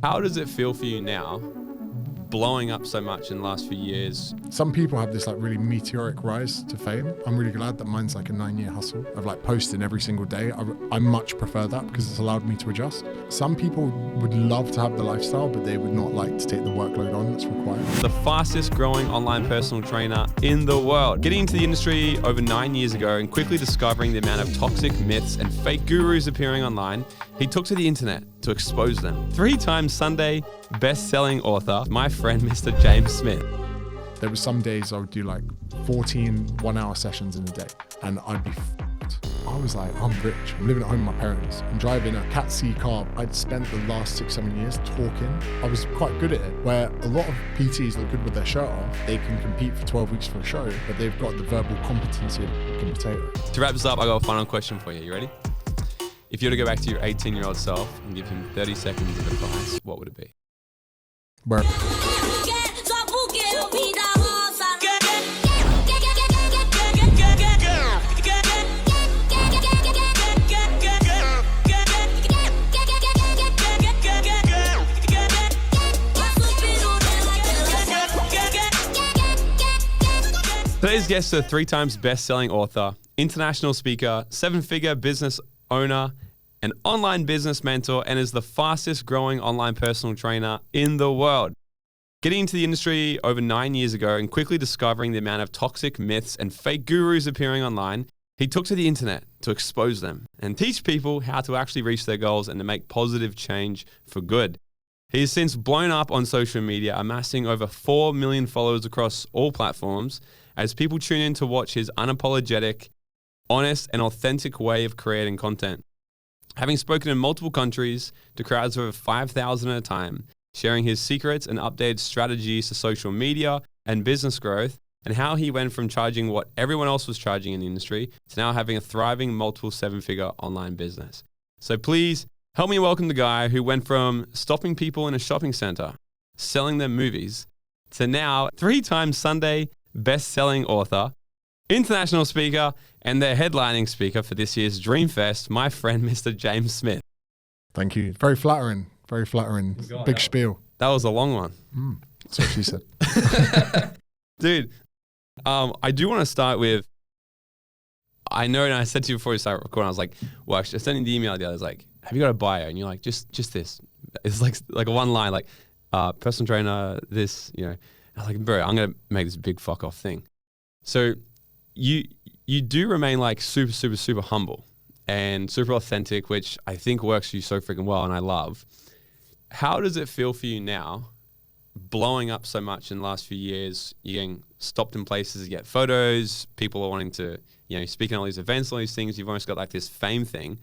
How does it feel for you now, blowing up so much in the last few years? Some people have this like really meteoric rise to fame. I'm really glad that mine's like a 9-year hustle of like posting every single day. I much prefer that because it's allowed me to adjust. Some people would love to have the lifestyle, but they would not like to take the workload on that's required. The fastest growing online personal trainer in the world. Getting into the industry over 9 years ago and quickly discovering the amount of toxic myths and fake gurus appearing online, he took to the internet to expose them. 3-time Sunday best-selling author, my friend Mr. James Smith. There were some days I would do like 14 one-hour sessions in a day and I'd be f***ed. I was like, I'm rich. I'm living at home with my parents. I'm driving a Cat C car. I'd spent the last 6-7 years talking. I was quite good at it, where a lot of PTs look good with their shirt off. They can compete for 12 weeks for a show, but they've got the verbal competency of a f***ing potato. To wrap this up, I got a final question for you. You ready? If you were to go back to your 18-year-old self and give him 30 seconds of advice, what would it be? Where Today's guest is a 3 times best-selling author, international speaker, 7-figure business owner, an online business mentor, and is the fastest growing online personal trainer in the world. Getting into the industry over 9 years ago and quickly discovering the amount of toxic myths and fake gurus appearing online, he took to the internet to expose them and teach people how to actually reach their goals and to make positive change for good. He has since blown up on social media, amassing over 4 million followers across all platforms as people tune in to watch his unapologetic, honest, and authentic way of creating content. Having spoken in multiple countries to crowds of over 5,000 at a time, sharing his secrets and updated strategies to social media and business growth, and how he went from charging what everyone else was charging in the industry to now having a thriving multiple 7-figure online business. So please help me welcome the guy who went from stopping people in a shopping center, selling them movies, to now 3-time Sunday best-selling author, international speaker, and their headlining speaker for this year's Dreamfest, my friend, Mr. James Smith. Thank you. Very flattering. Very flattering. God, Big spiel. That was a long one. That's what she said. Dude, I do want to start with, I know, and I said to you before we started recording, I was like, well, actually, I sent you the email the other day, I was like, have you got a bio? And you're like, just this. It's like a one line, like, personal trainer, this, you know. I was like, bro, I'm going to make this big fuck off thing. So you do remain like super, super, super humble and super authentic, which I think works for you so freaking well and I love. How does it feel for you now, blowing up so much in the last few years? You're getting stopped in places to get photos. People are wanting to, you know, speak at all these events, all these things. You've almost got like this fame thing.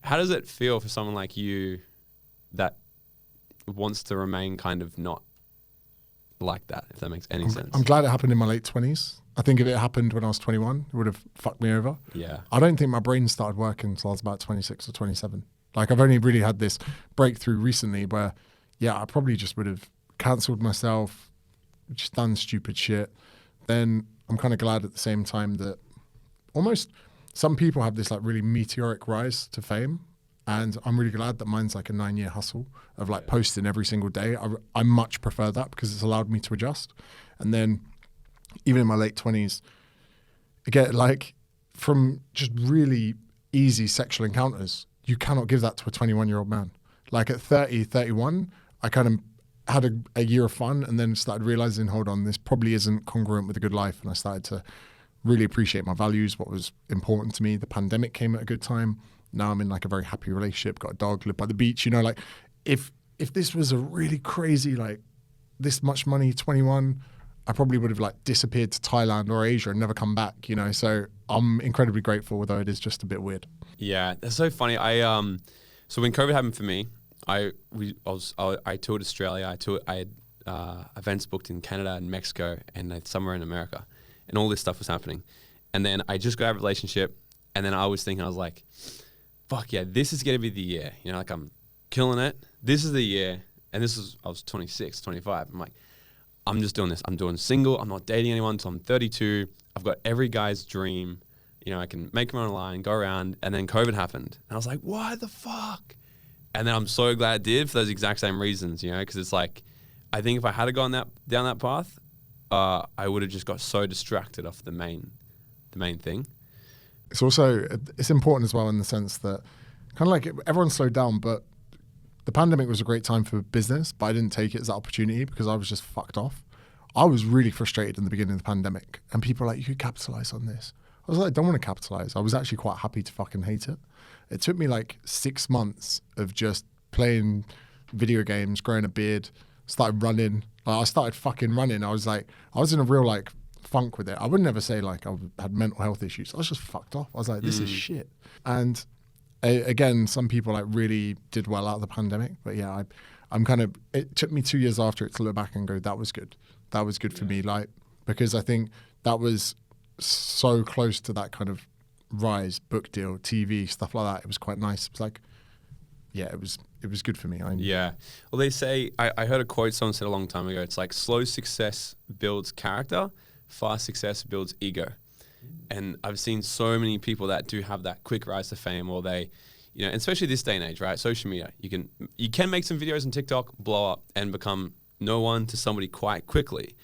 How does it feel for someone like you that wants to remain kind of not like that, if that makes any sense? I'm glad it happened in my late 20s. I think if it happened when I was 21, it would have fucked me over. Yeah. I don't think my brain started working until I was about 26 or 27. Like, I've only really had this breakthrough recently where, yeah, I probably just would have cancelled myself, just done stupid shit. Then I'm kind of glad at the same time that almost some people have this like really meteoric rise to fame. And I'm really glad that mine's like a 9-year hustle of like posting every single day. I much prefer that because it's allowed me to adjust. And then even in my late 20s, again, like from just really easy sexual encounters, you cannot give that to a 21-year-old man. Like at 30, 31, I kind of had a year of fun and then started realizing, hold on, this probably isn't congruent with a good life. And I started to really appreciate my values, what was important to me. The pandemic came at a good time. Now I'm in like a very happy relationship, got a dog, live by the beach. You know, like if this was a really crazy, like this much money, 21, I probably would have like disappeared to Thailand or Asia and never come back, you know? So I'm incredibly grateful, although it is just a bit weird. Yeah, that's so funny. So when COVID happened for me, I toured Australia. I had events booked in Canada and Mexico and somewhere in America, and all this stuff was happening. And then I just got out of a relationship, and then I was thinking, I was like, fuck yeah, this is going to be the year. You know, like I'm killing it. This is the year. And I was 26, 25. I'm like, I'm just doing this. I'm doing single. I'm not dating anyone until I'm 32. I've got every guy's dream. You know, I can make them online, go around. And then COVID happened. And I was like, why the fuck? And then I'm so glad I did for those exact same reasons, you know, because it's like, I think if I had gone down that path, I would have just got so distracted off the main thing. It's also, it's important as well in the sense that kind of like everyone slowed down, but the pandemic was a great time for business, but I didn't take it as an opportunity because I was just fucked off. I was really frustrated in the beginning of the pandemic, and people were like, you could capitalize on this. I was like, I don't want to capitalize. I was actually quite happy to fucking hate it. It took me like 6 months of just playing video games, growing a beard, started running. Like, I started fucking running. I was in a real like funk with it. I would never say like I had mental health issues. I was just fucked off. I was like, this is shit. And again, some people like really did well out of the pandemic. But yeah, I'm kind of, it took me 2 years after it to look back and go, that was good. That was good for me. Like, because I think that was so close to that kind of rise, book deal, TV, stuff like that. It was quite nice. It was like, yeah, it was good for me. Yeah. Well, they say, I heard a quote someone said a long time ago. It's like, slow success builds character, fast success builds ego. And I've seen so many people that do have that quick rise to fame, or they, you know, especially this day and age, right? Social media, you can make some videos on TikTok, blow up, and become no one to somebody quite quickly.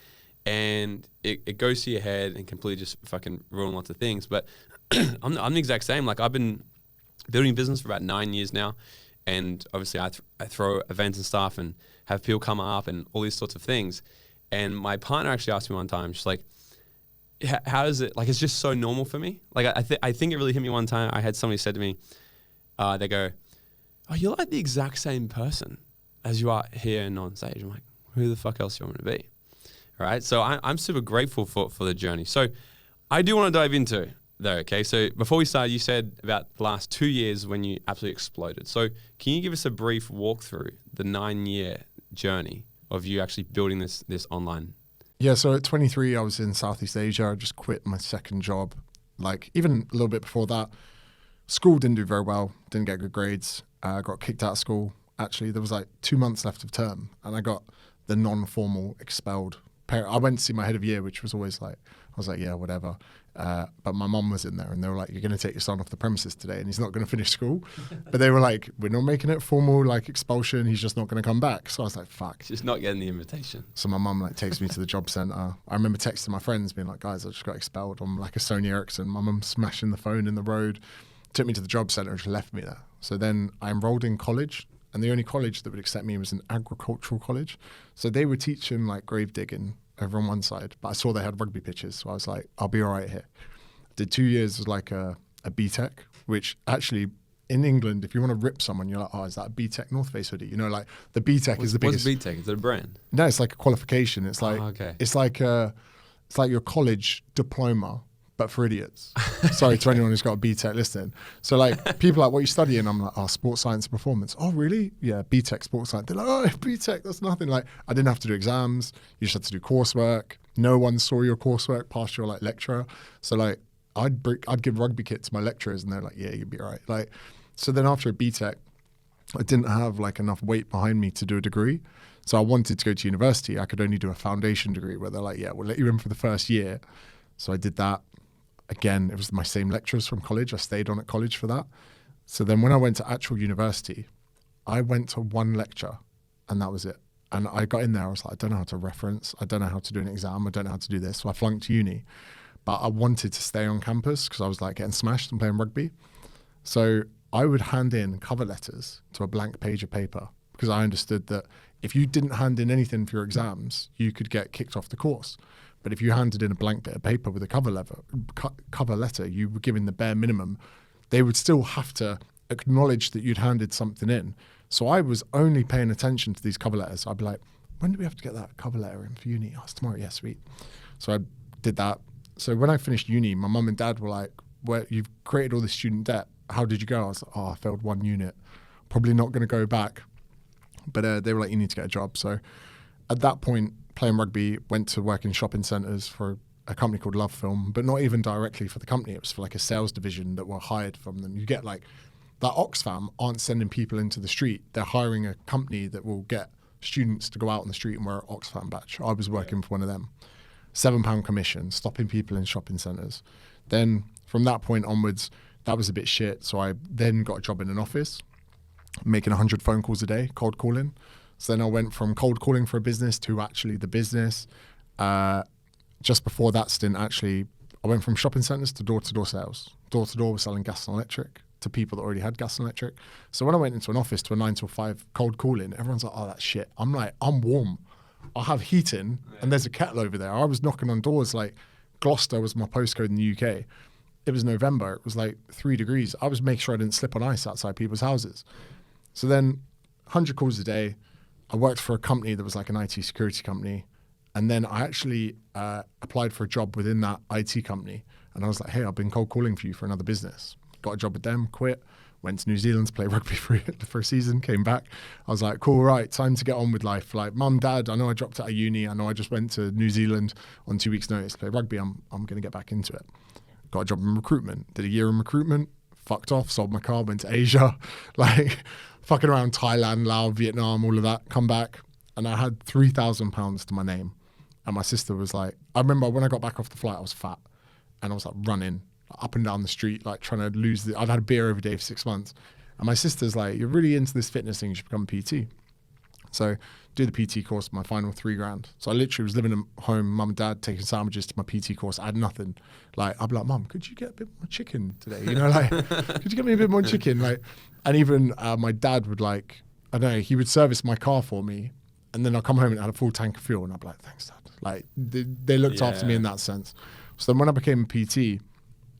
And it goes to your head and completely just fucking ruin lots of things. But I'm the exact same. Like, I've been building business for about 9 years now. And obviously I throw events and stuff and have people come up and all these sorts of things. And my partner actually asked me one time, she's like, how is it? Like, it's just so normal for me. Like, I think it really hit me one time. I had somebody said to me, they go, oh, you're like the exact same person as you are here and on stage. I'm like, who the fuck else do you want me to be? All right. So I'm super grateful for the journey. So I do want to dive into though. Okay. So before we started, you said about the last 2 years when you absolutely exploded. So can you give us a brief walkthrough the 9-year journey of you actually building this online? Yeah. So at 23, I was in Southeast Asia. I just quit my second job. Like, even a little bit before that, school didn't do very well. Didn't get good grades. Got kicked out of school. Actually, there was like 2 months left of term, and I got the non-formal expelled. I went to see my head of year, which was always like, I was like, yeah, whatever. But my mom was in there, and they were like, you're going to take your son off the premises today, and he's not going to finish school. But they were like, we're not making it formal, like expulsion. He's just not going to come back. So I was like, fuck. Just not getting the invitation. So my mum like takes me to the job centre. I remember texting my friends being like, guys, I just got expelled on like a Sony Ericsson. My mum smashing the phone in the road, took me to the job centre and just left me there. So then I enrolled in college. And the only college that would accept me was an agricultural college. So they were teaching like grave digging over on one side, but I saw they had rugby pitches. So I was like, I'll be all right here. Did 2 years as like a BTEC, which actually in England, if you want to rip someone, you're like, oh, is that a BTEC North Face hoodie? You know, like the BTEC is the biggest. What's BTEC? Is it a brand? No, it's like a qualification. It's like, it's like your college diploma, but for idiots. Sorry to anyone who's got a BTEC listening. So like people are like, what are you studying? I'm like, oh, sports science and performance. Oh, really? Yeah, BTEC sports science. They're like, oh, BTEC, that's nothing. Like, I didn't have to do exams. You just had to do coursework. No one saw your coursework past your like lecturer. So like I'd give rugby kit to my lecturers and they're like, yeah, you'd be all right. Like, so then after a BTEC, I didn't have like enough weight behind me to do a degree. So I wanted to go to university. I could only do a foundation degree where they're like, yeah, we'll let you in for the first year. So I did that. Again, it was my same lecturers from college. I stayed on at college for that. So then when I went to actual university, I went to one lecture and that was it. And I got in there, I was like, I don't know how to reference. I don't know how to do an exam. I don't know how to do this. So I flunked uni. But I wanted to stay on campus because I was like getting smashed and playing rugby. So I would hand in cover letters to a blank page of paper because I understood that if you didn't hand in anything for your exams, you could get kicked off the course. But if you handed in a blank bit of paper with a cover letter, you were giving the bare minimum. They would still have to acknowledge that you'd handed something in. So I was only paying attention to these cover letters. I'd be like, when do we have to get that cover letter in for uni? Oh, it's tomorrow. Yeah, sweet. So I did that. So when I finished uni, my mum and dad were like, well, you've created all this student debt. How did you go? I was like, oh, I failed one unit. Probably not going to go back. But they were like, you need to get a job. So at that point, playing rugby, went to work in shopping centres for a company called Love Film, but not even directly for the company. It was for like a sales division that were hired from them. You get like, that Oxfam aren't sending people into the street. They're hiring a company that will get students to go out on the street and wear an Oxfam badge. I was working for one of them. £7 commission, stopping people in shopping centres. Then from that point onwards, that was a bit shit. So I then got a job in an office. making 100 phone calls a day, cold calling. So then I went from cold calling for a business to actually the business. Just before that stint, actually, I went from shopping centres to door-to-door sales. Door-to-door was selling gas and electric to people that already had gas and electric. So when I went into an office to a 9 till 5 cold calling, everyone's like, oh, that's shit. I'm like, I'm warm. I have heating and there's a kettle over there. I was knocking on doors like Gloucester was my postcode in the UK. It was November. It was like 3 degrees. I was making sure I didn't slip on ice outside people's houses. So then 100 calls a day. I worked for a company that was like an IT security company. And then I actually applied for a job within that IT company. And I was like, hey, I've been cold calling for you for another business. Got a job with them, quit, went to New Zealand to play rugby for a season, came back. I was like, cool, right, time to get on with life. Like, mum, dad, I know I dropped out of uni. I know I just went to New Zealand on 2 weeks' notice to play rugby. I'm going to get back into it. Got a job in recruitment. Did a year in recruitment, fucked off, sold my car, went to Asia, like fucking around Thailand, Laos, Vietnam, all of that. Come back, and I had £3,000 to my name. And my sister was like, I remember when I got back off the flight, I was fat. And I was like running up and down the street, like trying to lose I'd had a beer every day for 6 months. And my sister's like, you're really into this fitness thing, you should become a PT. So do the PT course, my final $3,000. So I literally was living at home, mum and dad, taking sandwiches to my PT course. I had nothing. Like, I'd be like, mum, could you get a bit more chicken today? You know, like, could you get me a bit more chicken? Like, and even my dad would like, I don't know, he would service my car for me. And then I'd come home and it had a full tank of fuel. And I'd be like, thanks, Dad. Like, they looked after me in that sense. So then when I became a PT,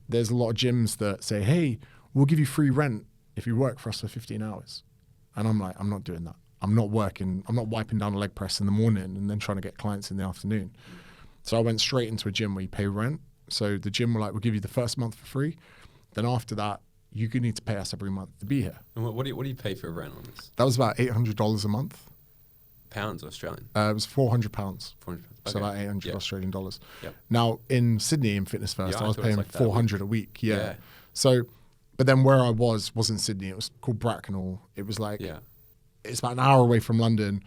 there's a lot of gyms that say, hey, we'll give you free rent if you work for us for 15 hours. And I'm like, I'm not doing that. I'm not working. I'm not wiping down a leg press in the morning and then trying to get clients in the afternoon. So I went straight into a gym where you pay rent. So the gym were like, we'll give you the first month for free. Then after that, you could need to pay us every month to be here. And what do you pay for rent on this? That was about $800 a month. Pounds or Australian? It was £400. £400. Okay. So about 800 Australian dollars. Yep. Now in Sydney in Fitness First, I was paying like 400 a week. Yeah. So, but then where I wasn't Sydney. It was called Bracknell. It was like, it's about an hour away from London.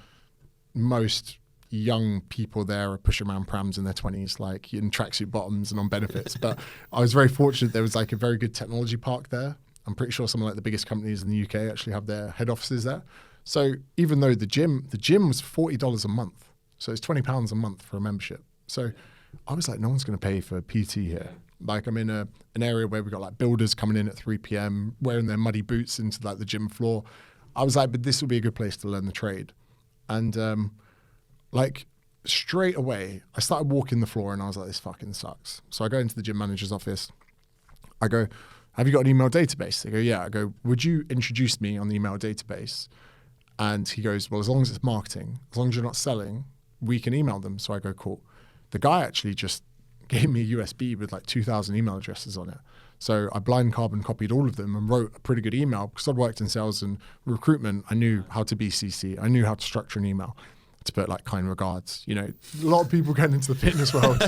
Most young people there are pushing around prams in their 20s, like in tracksuit bottoms and on benefits. But I was very fortunate. There was like a very good technology park there. I'm pretty sure some of like the biggest companies in the UK actually have their head offices there. So even though the gym was $40 a month. So it's £20 a month for a membership. So I was like, no one's going to pay for PT here. Like I'm in an area where we've got like builders coming in at 3 p.m. wearing their muddy boots into like the gym floor. I was like, but this will be a good place to learn the trade. And like straight away, I started walking the floor and I was like, this fucking sucks. So I go into the gym manager's office. I go, have you got an email database? They go, yeah. I go, would you introduce me on the email database? And he goes, well, as long as it's marketing, as long as you're not selling, we can email them. So I go, cool. The guy actually just gave me a USB with like 2,000 email addresses on it. So I blind carbon copied all of them and wrote a pretty good email because I'd worked in sales and recruitment. I knew how to BCC. I knew how to structure an email to put like kind regards. You know, a lot of people getting into the fitness world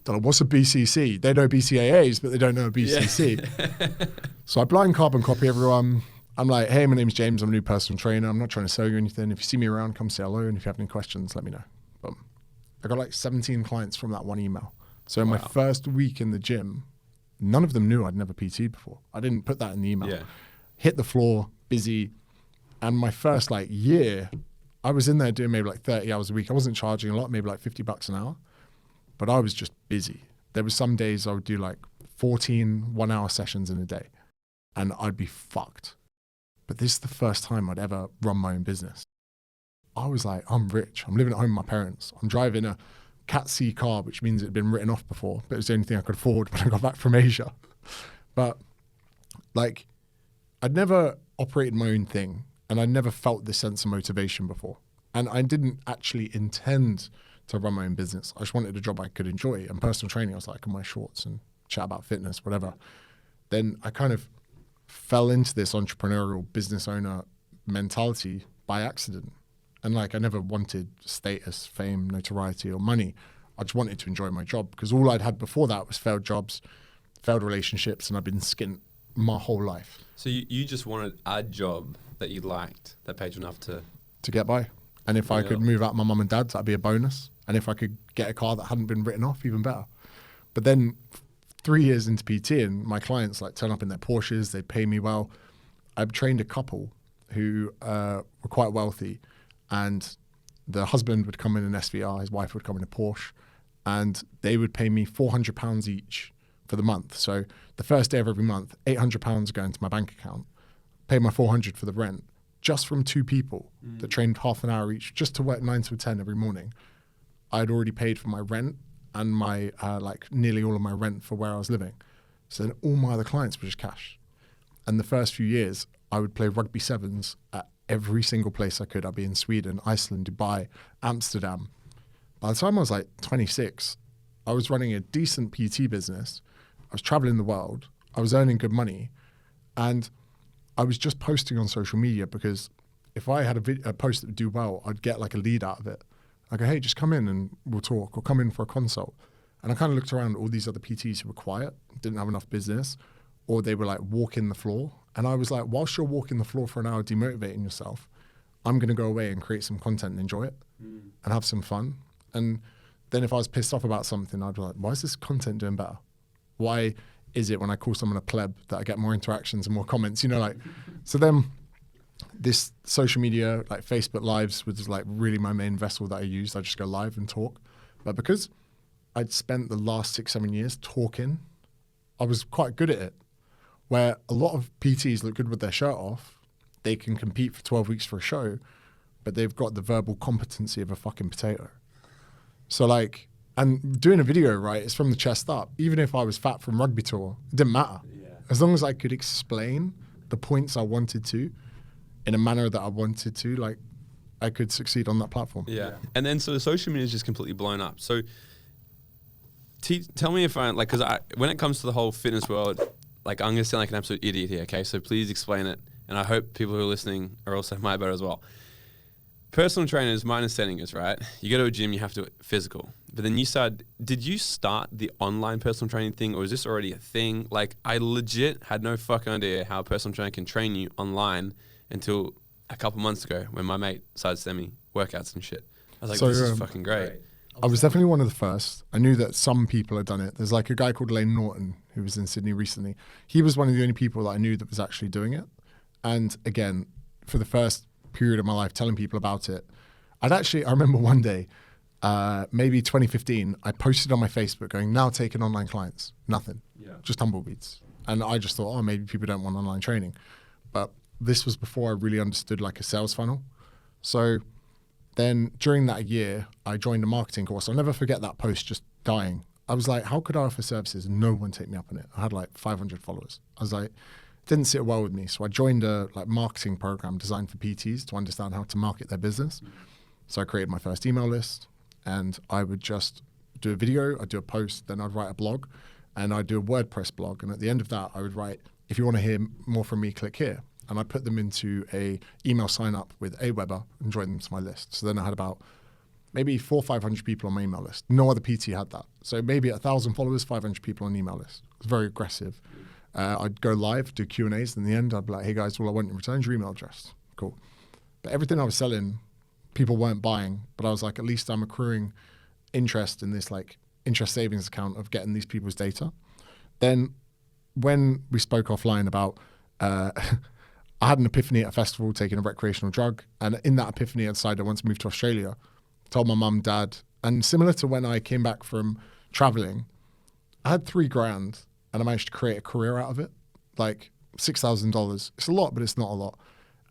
don't know what's a BCC. They know BCAAs, but they don't know a BCC. Yeah. So I blind carbon copy everyone. I'm like, hey, my name's James. I'm a new personal trainer. I'm not trying to sell you anything. If you see me around, come say hello. And if you have any questions, let me know. Boom. I got like 17 clients from that one email. So in my first week in the gym, none of them knew I'd never PT'd before. I didn't put that in the email. Yeah. Hit the floor, busy. And my first like year, I was in there doing maybe like 30 hours a week. I wasn't charging a lot, maybe like $50 an hour, but I was just busy. There was some days I would do like 14 1-hour sessions in a day and I'd be fucked. But this is the first time I'd ever run my own business. I was like, I'm rich. I'm living at home with my parents. I'm driving a Cat C car, which means it had been written off before, but it was the only thing I could afford when I got back from Asia. But like, I'd never operated my own thing and I never felt this sense of motivation before. And I didn't actually intend to run my own business. I just wanted a job I could enjoy. And personal training, I was like, I can wear shorts and chat about fitness, whatever. Then I kind of fell into this entrepreneurial business owner mentality by accident. And like, I never wanted status, fame, notoriety, or money. I just wanted to enjoy my job because all I'd had before that was failed jobs, failed relationships, and I've been skint my whole life. So you just wanted a job that you liked that paid you enough to get by. And if I could move out my mum and dad's, that'd be a bonus. And if I could get a car that hadn't been written off, even better. But then 3 years into PT and my clients like turn up in their Porsches, they pay me well. I've trained a couple who were quite wealthy, and the husband would come in an SVR, his wife would come in a Porsche, and they would pay me £400 each for the month. So the first day of every month, £800 go into my bank account, pay my 400 for the rent, just from two people that trained half an hour each, just to work 9 to 10 every morning. I'd already paid for my rent and my like nearly all of my rent for where I was living. So then all my other clients were just cash. And the first few years, I would play rugby sevens at every single place I could. I'd be in Sweden, Iceland, Dubai, Amsterdam. By the time I was like 26, I was running a decent PT business. I was traveling the world. I was earning good money. And I was just posting on social media because if I had a post that would do well, I'd get like a lead out of it. I go, hey, just come in and we'll talk, or come in for a consult. And I kind of looked around at all these other PTs who were quiet, didn't have enough business, or they were like walking the floor. And I was like, whilst you're walking the floor for an hour demotivating yourself, I'm going to go away and create some content and enjoy it and have some fun. And then if I was pissed off about something, I'd be like, why is this content doing better? Why is it when I call someone a pleb that I get more interactions and more comments, you know, like, so then this social media, like Facebook Lives was like really my main vessel that I used. I just go live and talk. But because I'd spent the last 6-7 years talking, I was quite good at it. Where a lot of PTs look good with their shirt off, they can compete for 12 weeks for a show, but they've got the verbal competency of a fucking potato. So like, and doing a video, right, it's from the chest up. Even if I was fat from rugby tour, it didn't matter. Yeah. As long as I could explain the points I wanted to in a manner that I wanted to, like, I could succeed on that platform. Yeah. And then so the social media is just completely blown up. So tell me if I, like, because when it comes to the whole fitness world, like, I'm going to sound like an absolute idiot here, okay? So please explain it. And I hope people who are listening are also my boat as well. Personal trainers, my understanding is, right, you go to a gym, you have to physical. But then did you start the online personal training thing, or is this already a thing? Like, I legit had no fucking idea how a personal trainer can train you online until a couple months ago when my mate started sending me workouts and shit. I was like, this is fucking great. I was definitely one of the first. I knew that some people had done it. There's like a guy called Lane Norton who was in Sydney recently. He was one of the only people that I knew that was actually doing it. And again, for the first period of my life telling people about it, I remember one day, maybe 2015, I posted on my Facebook going, now taking online clients. Nothing. Yeah. Just tumbleweeds. And I just thought, oh, maybe people don't want online training. But this was before I really understood like a sales funnel. So then during that year, I joined a marketing course. I'll never forget that post just dying. I was like, how could I offer services and no one take me up on it? I had like 500 followers. I was like, it didn't sit well with me. So I joined a like marketing program designed for PTs to understand how to market their business. So I created my first email list, and I would just do a video, I'd do a post, then I'd write a blog, and I'd do a WordPress blog. And at the end of that, I would write, if you want to hear more from me, click here. And I put them into a email sign up with Aweber and joined them to my list. So then I had about maybe 400 or 500 people on my email list. No other PT had that. So maybe 1,000 followers, 500 people on the email list. It was very aggressive. I'd go live, do Q&As. In the end, I'd be like, hey guys, all I want in return is your email address. Cool. But everything I was selling, people weren't buying. But I was like, at least I'm accruing interest in this like interest savings account of getting these people's data. Then when we spoke offline about, I had an epiphany at a festival taking a recreational drug. And in that epiphany, I decided I wanted to move to Australia. Told my mum, dad, and similar to when I came back from traveling, I had $3,000 and I managed to create a career out of it. Like $6,000. It's a lot, but it's not a lot.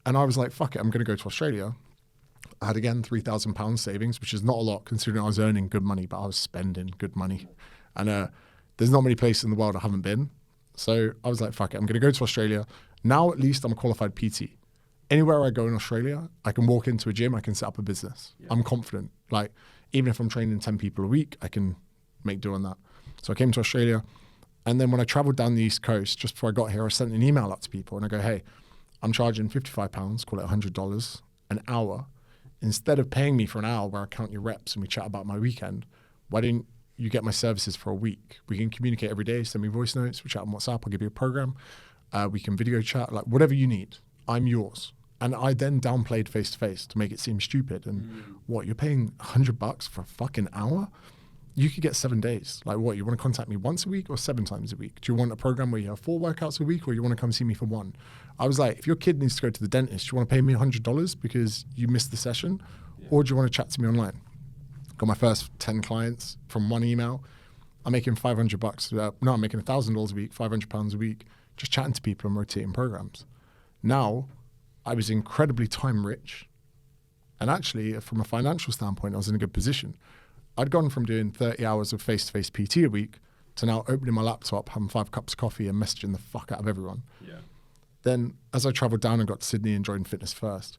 And I was like, fuck it, I'm going to go to Australia. I had again £3,000 savings, which is not a lot considering I was earning good money, but I was spending good money. And there's not many places in the world I haven't been. So I was like, fuck it, I'm going to go to Australia. Now at least I'm a qualified PT. Anywhere I go in Australia, I can walk into a gym, I can set up a business. Yeah. I'm confident. Like, even if I'm training 10 people a week, I can make do on that. So I came to Australia. And then when I traveled down the East Coast, just before I got here, I sent an email out to people and I go, hey, I'm charging £55, call it $100 an hour. Instead of paying me for an hour where I count your reps and we chat about my weekend, why didn't you get my services for a week? We can communicate every day, send me voice notes, we chat on WhatsApp, I'll give you a program. We can video chat, like whatever you need, I'm yours. And I then downplayed face-to-face to make it seem stupid. And what, you're paying $100 for a fucking hour? you could get 7 days. Like what, you want to contact me once a week or 7 times a week? Do you want a program where you have 4 workouts a week, or you want to come see me for 1? I was like, if your kid needs to go to the dentist, do you want to pay me $100 because you missed the session? Or do you want to chat to me online? Got my first 10 clients from 1 email. I'm making $500. No, I'm making $1,000 a week, £500 a week, just chatting to people and rotating programs. Now, I was incredibly time rich. And actually, from a financial standpoint, I was in a good position. I'd gone from doing 30 hours of face-to-face PT a week to now opening my laptop, having 5 cups of coffee and messaging the fuck out of everyone. Yeah. Then as I traveled down and got to Sydney and joined Fitness First,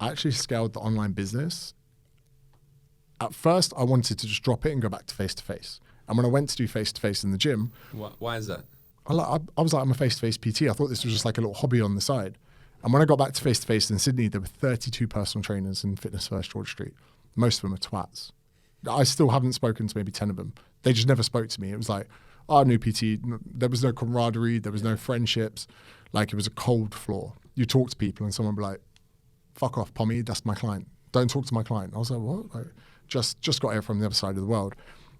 I actually scaled the online business. At first, I wanted to just drop it and go back to face-to-face. And when I went to do face-to-face in the gym... Why is that? I was like, I'm a face-to-face PT. I thought this was just like a little hobby on the side. And when I got back to face-to-face in Sydney, there were 32 personal trainers in Fitness First George Street. Most of them are twats. I still haven't spoken to maybe 10 of them. They just never spoke to me. It was like, oh, new PT. There was no camaraderie. There was no friendships. Like, it was a cold floor. You talk to people and someone would be like, fuck off, Pommy, that's my client. Don't talk to my client. I was like, what? Like, just got here from the other side of the world.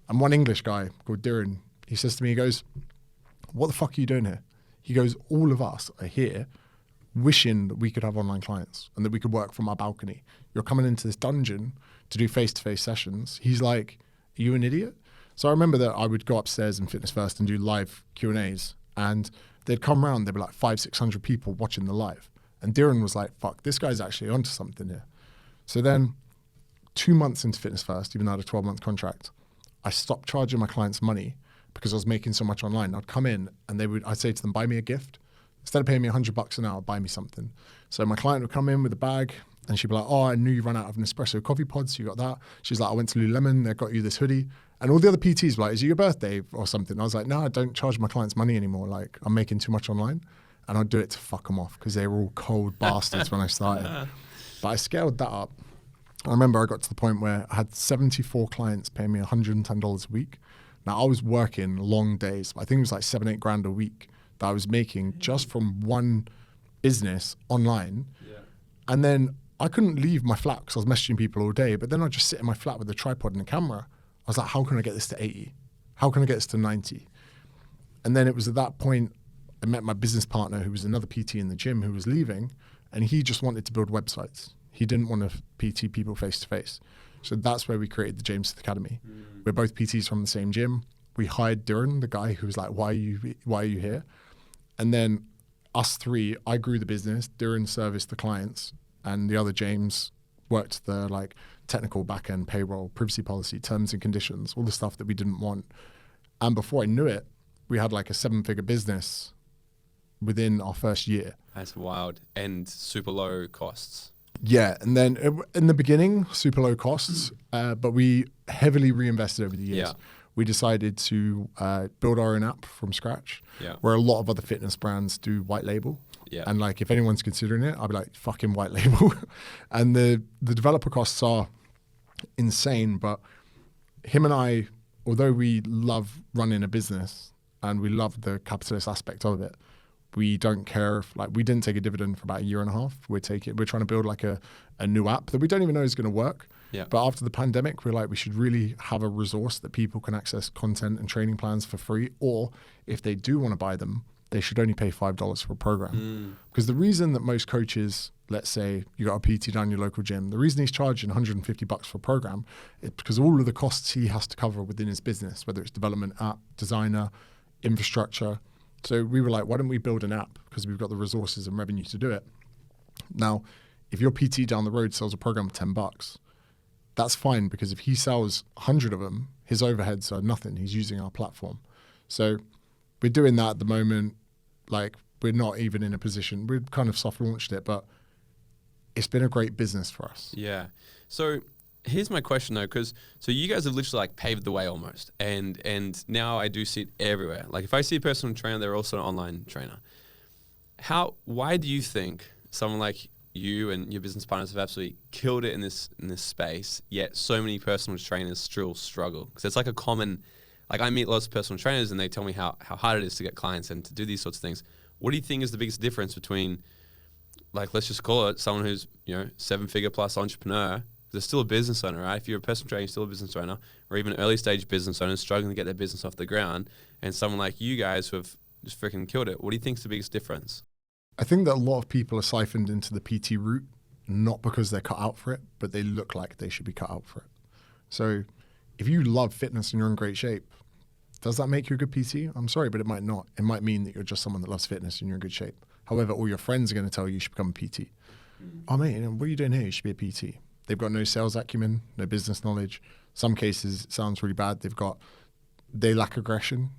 And one English guy called Darren, he says to me, he goes, what the fuck are you doing here? He goes, all of us are here wishing that we could have online clients and that we could work from our balcony. You're coming into this dungeon to do face-to-face sessions. He's like, are you an idiot? So I remember that I would go upstairs in Fitness First and do live Q&As, and they'd come around, there'd be like 500-600 people watching the live. And Darren was like, fuck, this guy's actually onto something here. So then 2 months into Fitness First, even though I had a 12-month contract, I stopped charging my clients money because I was making so much online. I'd come in and I'd say to them, buy me a gift. Instead of paying me $100 an hour, buy me something. So my client would come in with a bag and she'd be like, oh, I knew you ran out of Nespresso coffee pods, so you got that. She's like, I went to Lululemon, they got you this hoodie. And all the other PTs were like, is it your birthday or something? I was like, no, I don't charge my clients money anymore. Like, I'm making too much online. And I'd do it to fuck them off because they were all cold bastards when I started. But I scaled that up. I remember I got to the point where I had 74 clients paying me $110 a week. Now, I was working long days. I think it was like $7-8 grand a week that I was making just from one business online. Yeah. And then I couldn't leave my flat because I was messaging people all day, but then I'd just sit in my flat with a tripod and a camera. I was like, how can I get this to 80? How can I get this to 90? And then it was at that point I met my business partner, who was another PT in the gym, who was leaving, and he just wanted to build websites. He didn't want to PT people face to face. So that's where we created the James Smith Academy. We're both PTs from the same gym. We hired Duran, the guy who was like, why are you here? And then us three, I grew the business, Duran serviced the clients, and the other James worked the like technical back-end payroll, privacy policy, terms and conditions, all the stuff that we didn't want. And before I knew it, we had like a 7-figure business within our first year. That's wild. And super low costs. Yeah, and then in the beginning, super low costs, but we heavily reinvested over the years. Yeah. We decided to build our own app from scratch, where a lot of other fitness brands do white label. Yeah. And like, if anyone's considering it, I'd be like, fucking white label. And the developer costs are insane, but him and I, although we love running a business and we love the capitalist aspect of it, we don't care if, like, we didn't take a dividend for about a year and a half. We're trying to build like a new app that we don't even know is going to work. Yeah. But after the pandemic, we're like, we should really have a resource that people can access content and training plans for free. Or if they do want to buy them, they should only pay $5 for a program. Because the reason that most coaches, let's say you got a PT down your local gym, the reason he's charging $150 for a program is because all of the costs he has to cover within his business, whether it's development, app, designer, infrastructure. So we were like, why don't we build an app? Because we've got the resources and revenue to do it. Now, if your PT down the road sells a program for $10, that's fine, because if he sells 100 of them, his overheads are nothing. He's using our platform. So we're doing that at the moment. Like, we're not even in a position, we've kind of soft launched it, but it's been a great business for us. Yeah. So here's my question though, so you guys have literally like paved the way almost, and now I do see it everywhere. Like, if I see a personal trainer, they're also an online trainer. Why do you think someone like you and your business partners have absolutely killed it in this space, yet so many personal trainers still struggle? Because it's like a common, like, I meet lots of personal trainers and they tell me how hard it is to get clients and to do these sorts of things. What do you think is the biggest difference between, like, let's just call it someone who's, 7-figure plus entrepreneur, They're still a business owner, right? If you're a personal trainer, you're still a business owner, or even early stage business owners struggling to get their business off the ground, and someone like you guys who have just freaking killed it. What do you think is the biggest difference? I think that a lot of people are siphoned into the PT route, not because they're cut out for it, but they look like they should be cut out for it. So if you love fitness and you're in great shape, does that make you a good PT? I'm sorry, but it might not. It might mean that you're just someone that loves fitness and you're in good shape. However, all your friends are going to tell you should become a PT. Oh, mate, what are you doing here? You should be a PT. They've got no sales acumen, no business knowledge. Some cases, it sounds really bad. They lack aggression.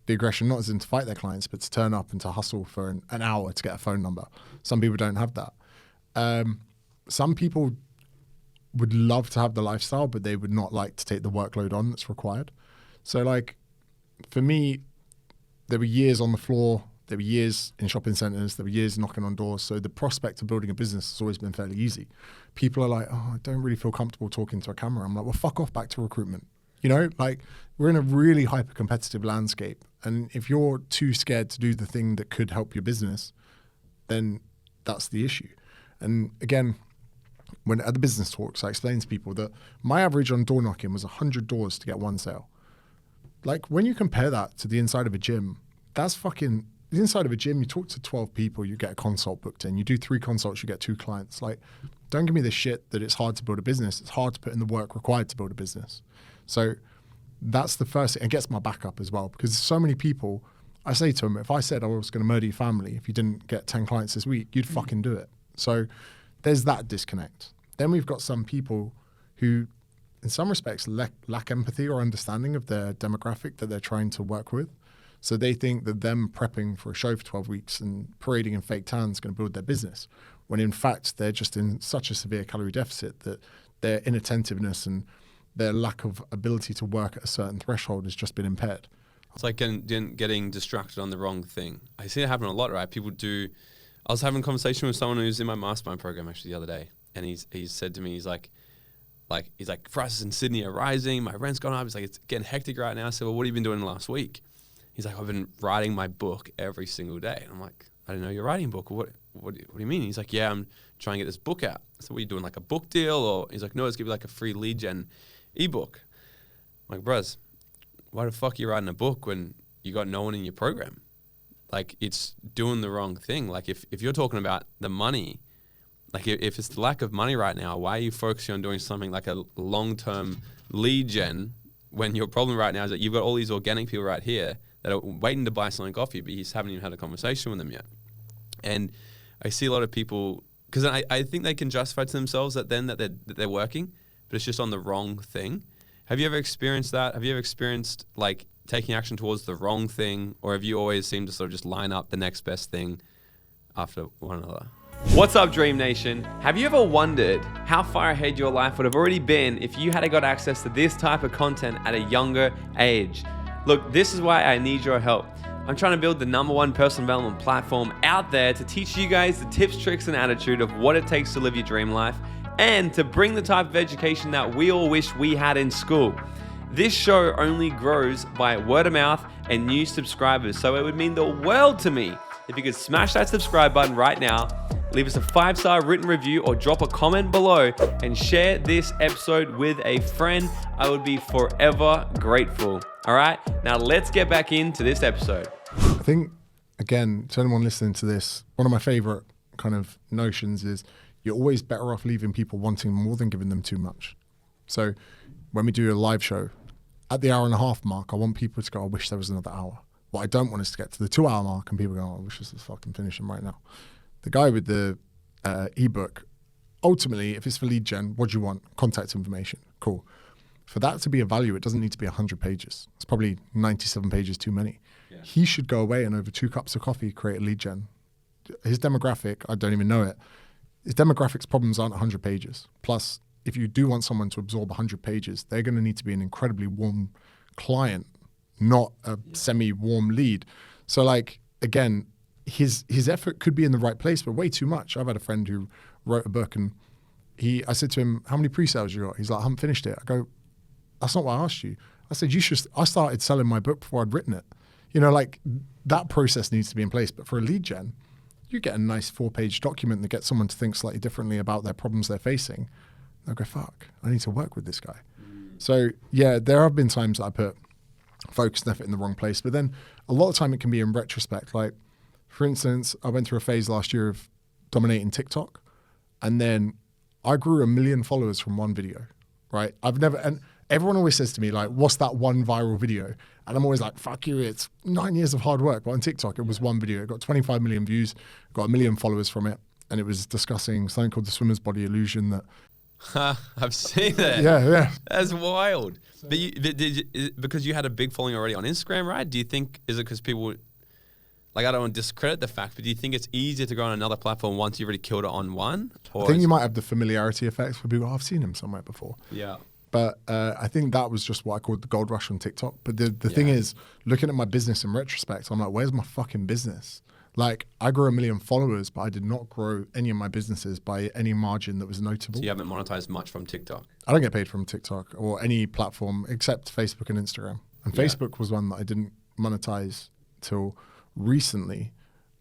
The aggression not as in to fight their clients, but to turn up and to hustle for an hour to get a phone number. Some people don't have that. Some people would love to have the lifestyle, but they would not like to take the workload on that's required. So like, for me, there were years on the floor, there were years in shopping centers, there were years knocking on doors. So the prospect of building a business has always been fairly easy. People are like, oh, I don't really feel comfortable talking to a camera. I'm like, well, fuck off, back to recruitment. You know, like we're in a really hyper competitive landscape. And if you're too scared to do the thing that could help your business, then that's the issue. And again, when at the business talks, I explain to people that my average on door knocking was 100 doors to get one sale. Like when you compare that to the inside of a gym, that's fucking, the inside of a gym, you talk to 12 people, you get a consult booked in. You do 3 consults, you get 2 clients. Like, don't give me this shit that it's hard to build a business. It's hard to put in the work required to build a business. So that's the first thing. It gets my back up as well, because so many people, I say to them, if I said I was going to murder your family if you didn't get 10 clients this week, you'd fucking do it. So there's that disconnect. Then we've got some people who, in some respects, lack empathy or understanding of their demographic that they're trying to work with. So they think that them prepping for a show for 12 weeks and parading in fake tan is going to build their business, when in fact they're just in such a severe calorie deficit that their inattentiveness and their lack of ability to work at a certain threshold has just been impaired. It's like getting distracted on the wrong thing. I see it happen a lot, right? People do. I was having a conversation with someone who's in my mastermind program actually the other day, and he said to me, he's like prices in Sydney are rising, my rent's gone up. He's like, it's getting hectic right now. I said, well, what have you been doing the last week? He's like, I've been writing my book every single day. And I'm like, I didn't know you're writing a book. What do you mean? He's like, yeah, I'm trying to get this book out. So what are you doing, like a book deal? Or he's like, no, it's gonna be like a free lead gen ebook. I'm like, bruz, why the fuck are you writing a book when you got no one in your program? Like, it's doing the wrong thing. Like if you're talking about the money, like if it's the lack of money right now, why are you focusing on doing something like a long-term lead gen when your problem right now is that you've got all these organic people right here that are waiting to buy something off you, but you haven't even had a conversation with them yet. And I see a lot of people, because I think they can justify to themselves that they're working, but it's just on the wrong thing. Have you ever experienced that? Have you ever experienced like taking action towards the wrong thing, or have you always seemed to sort of just line up the next best thing after one another? What's up, Dream Nation? Have you ever wondered how far ahead your life would have already been if you had got access to this type of content at a younger age? Look, this is why I need your help. I'm trying to build the #1 personal development platform out there to teach you guys the tips, tricks, and attitude of what it takes to live your dream life, and to bring the type of education that we all wish we had in school. This show only grows by word of mouth and new subscribers, so it would mean the world to me if you could smash that subscribe button right now, leave us a 5-star written review, or drop a comment below and share this episode with a friend. I would be forever grateful. All right, now let's get back into this episode. I think, again, to anyone listening to this, one of my favorite kind of notions is you're always better off leaving people wanting more than giving them too much. So when we do a live show, at the 1.5-hour mark, I want people to go, I wish there was another hour. What I don't want is to get to the 2-hour mark and people go, oh, I wish this was fucking finishing right now. The guy with the ebook, ultimately, if it's for lead gen, what do you want? Contact information. Cool. For that to be a value, it doesn't need to be 100 pages. It's probably 97 pages too many. Yeah. He should go away and over 2 cups of coffee create a lead gen. His demographic, I don't even know it. His demographics problems aren't 100 pages. Plus, if you do want someone to absorb 100 pages, they're going to need to be an incredibly warm client, not a semi-warm lead. So like, again, his effort could be in the right place, but way too much. I've had a friend who wrote a book and I said to him, how many pre-sales you got? He's like, I haven't finished it. I go, that's not what I asked you. I said, I started selling my book before I'd written it. You know, like that process needs to be in place. But for a lead gen, you get a nice 4-page document that gets someone to think slightly differently about their problems they're facing. They'll go, fuck, I need to work with this guy. So yeah, there have been times that I put focus and effort in the wrong place, but then a lot of time it can be in retrospect. Like, for instance, I went through a phase last year of dominating TikTok, and then I grew 1 million followers from one video, right? And everyone always says to me, like, what's that one viral video? And I'm always like, fuck you, it's 9 years of hard work. But on TikTok, it was one video. It got 25 million views, got 1 million followers from it. And it was discussing something called the swimmer's body illusion that... I've seen that. Yeah. That's wild. But because you had a big following already on Instagram, right? Do you think, is it because people... Like, I don't want to discredit the fact, but do you think it's easier to go on another platform once you've already killed it on one? I think you might have the familiarity effect for people. Oh, I've seen him somewhere before. Yeah. But I think that was just what I called the gold rush on TikTok. But the thing is, looking at my business in retrospect, I'm like, where's my fucking business? Like, I grew 1 million followers, but I did not grow any of my businesses by any margin that was notable. So you haven't monetized much from TikTok? I don't get paid from TikTok or any platform except Facebook and Instagram. And Facebook was one that I didn't monetize till recently,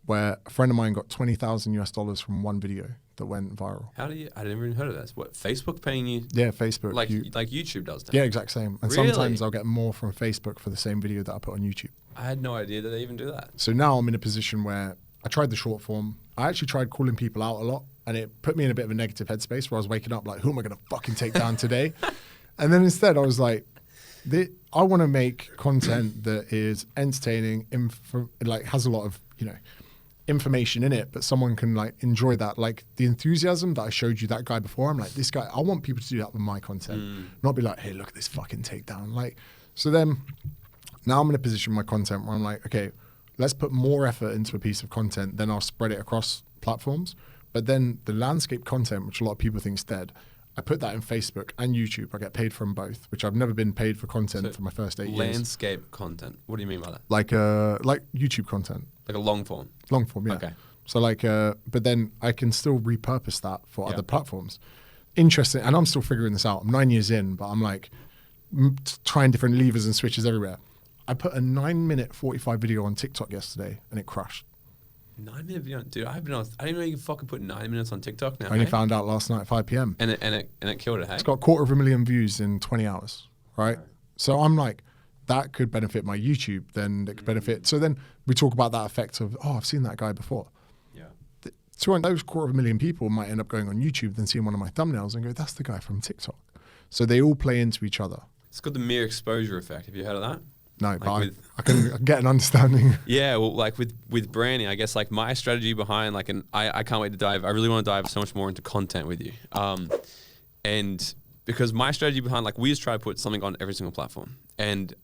where a friend of mine got $20,000 from one video that went viral. How do you? I didn't even heard of this. What, Facebook paying you? Yeah, Facebook. Like YouTube does that? Yeah, exact same. And Really? sometimes I'll get more from Facebook for the same video that I put on YouTube. I had no idea that they even do that. So now I'm in a position where I tried the short form. I actually tried calling people out a lot, and it put me in a bit of a negative headspace where I was waking up like, who am I going to fucking take down today? And then instead I was like, I want to make content that is entertaining, like has a lot of, information in it, but someone can like enjoy that. Like the enthusiasm that I showed you that guy before, I'm like, this guy, I want people to do that with my content, not be like, hey, look at this fucking takedown. Like, so then now I'm in a position with my content where I'm like, okay, let's put more effort into a piece of content, then I'll spread it across platforms. But then the landscape content, which a lot of people think is dead, I put that in Facebook and YouTube. I get paid from both, which I've never been paid for content for my first 8 years. Landscape content. What do you mean by that? Like YouTube content. Like a long form? Long form, yeah. Okay. So but then I can still repurpose that for other platforms. Interesting. And I'm still figuring this out. I'm 9 years in, but I'm like trying different levers and switches everywhere. I put a 9-minute 45 video on TikTok yesterday and it crushed. 9-minute video, dude. I didn't know you can fucking put 9 minutes on TikTok now. I only found out last night at 5 p.m. And it killed it. Hey? It's got 250,000 views in 20 hours, right? So I'm like, that could benefit my YouTube. Then it could benefit. So then we talk about that effect of, oh, I've seen that guy before. Yeah. So those 250,000 people might end up going on YouTube, then seeing one of my thumbnails and go, that's the guy from TikTok. So they all play into each other. It's got the mere exposure effect. Have you heard of that? No, like but I can get an understanding. Yeah, well, like with branding, I guess like my strategy behind I can't wait to dive. I really want to dive so much more into content with you, and because my strategy behind we just try to put something on every single platform, and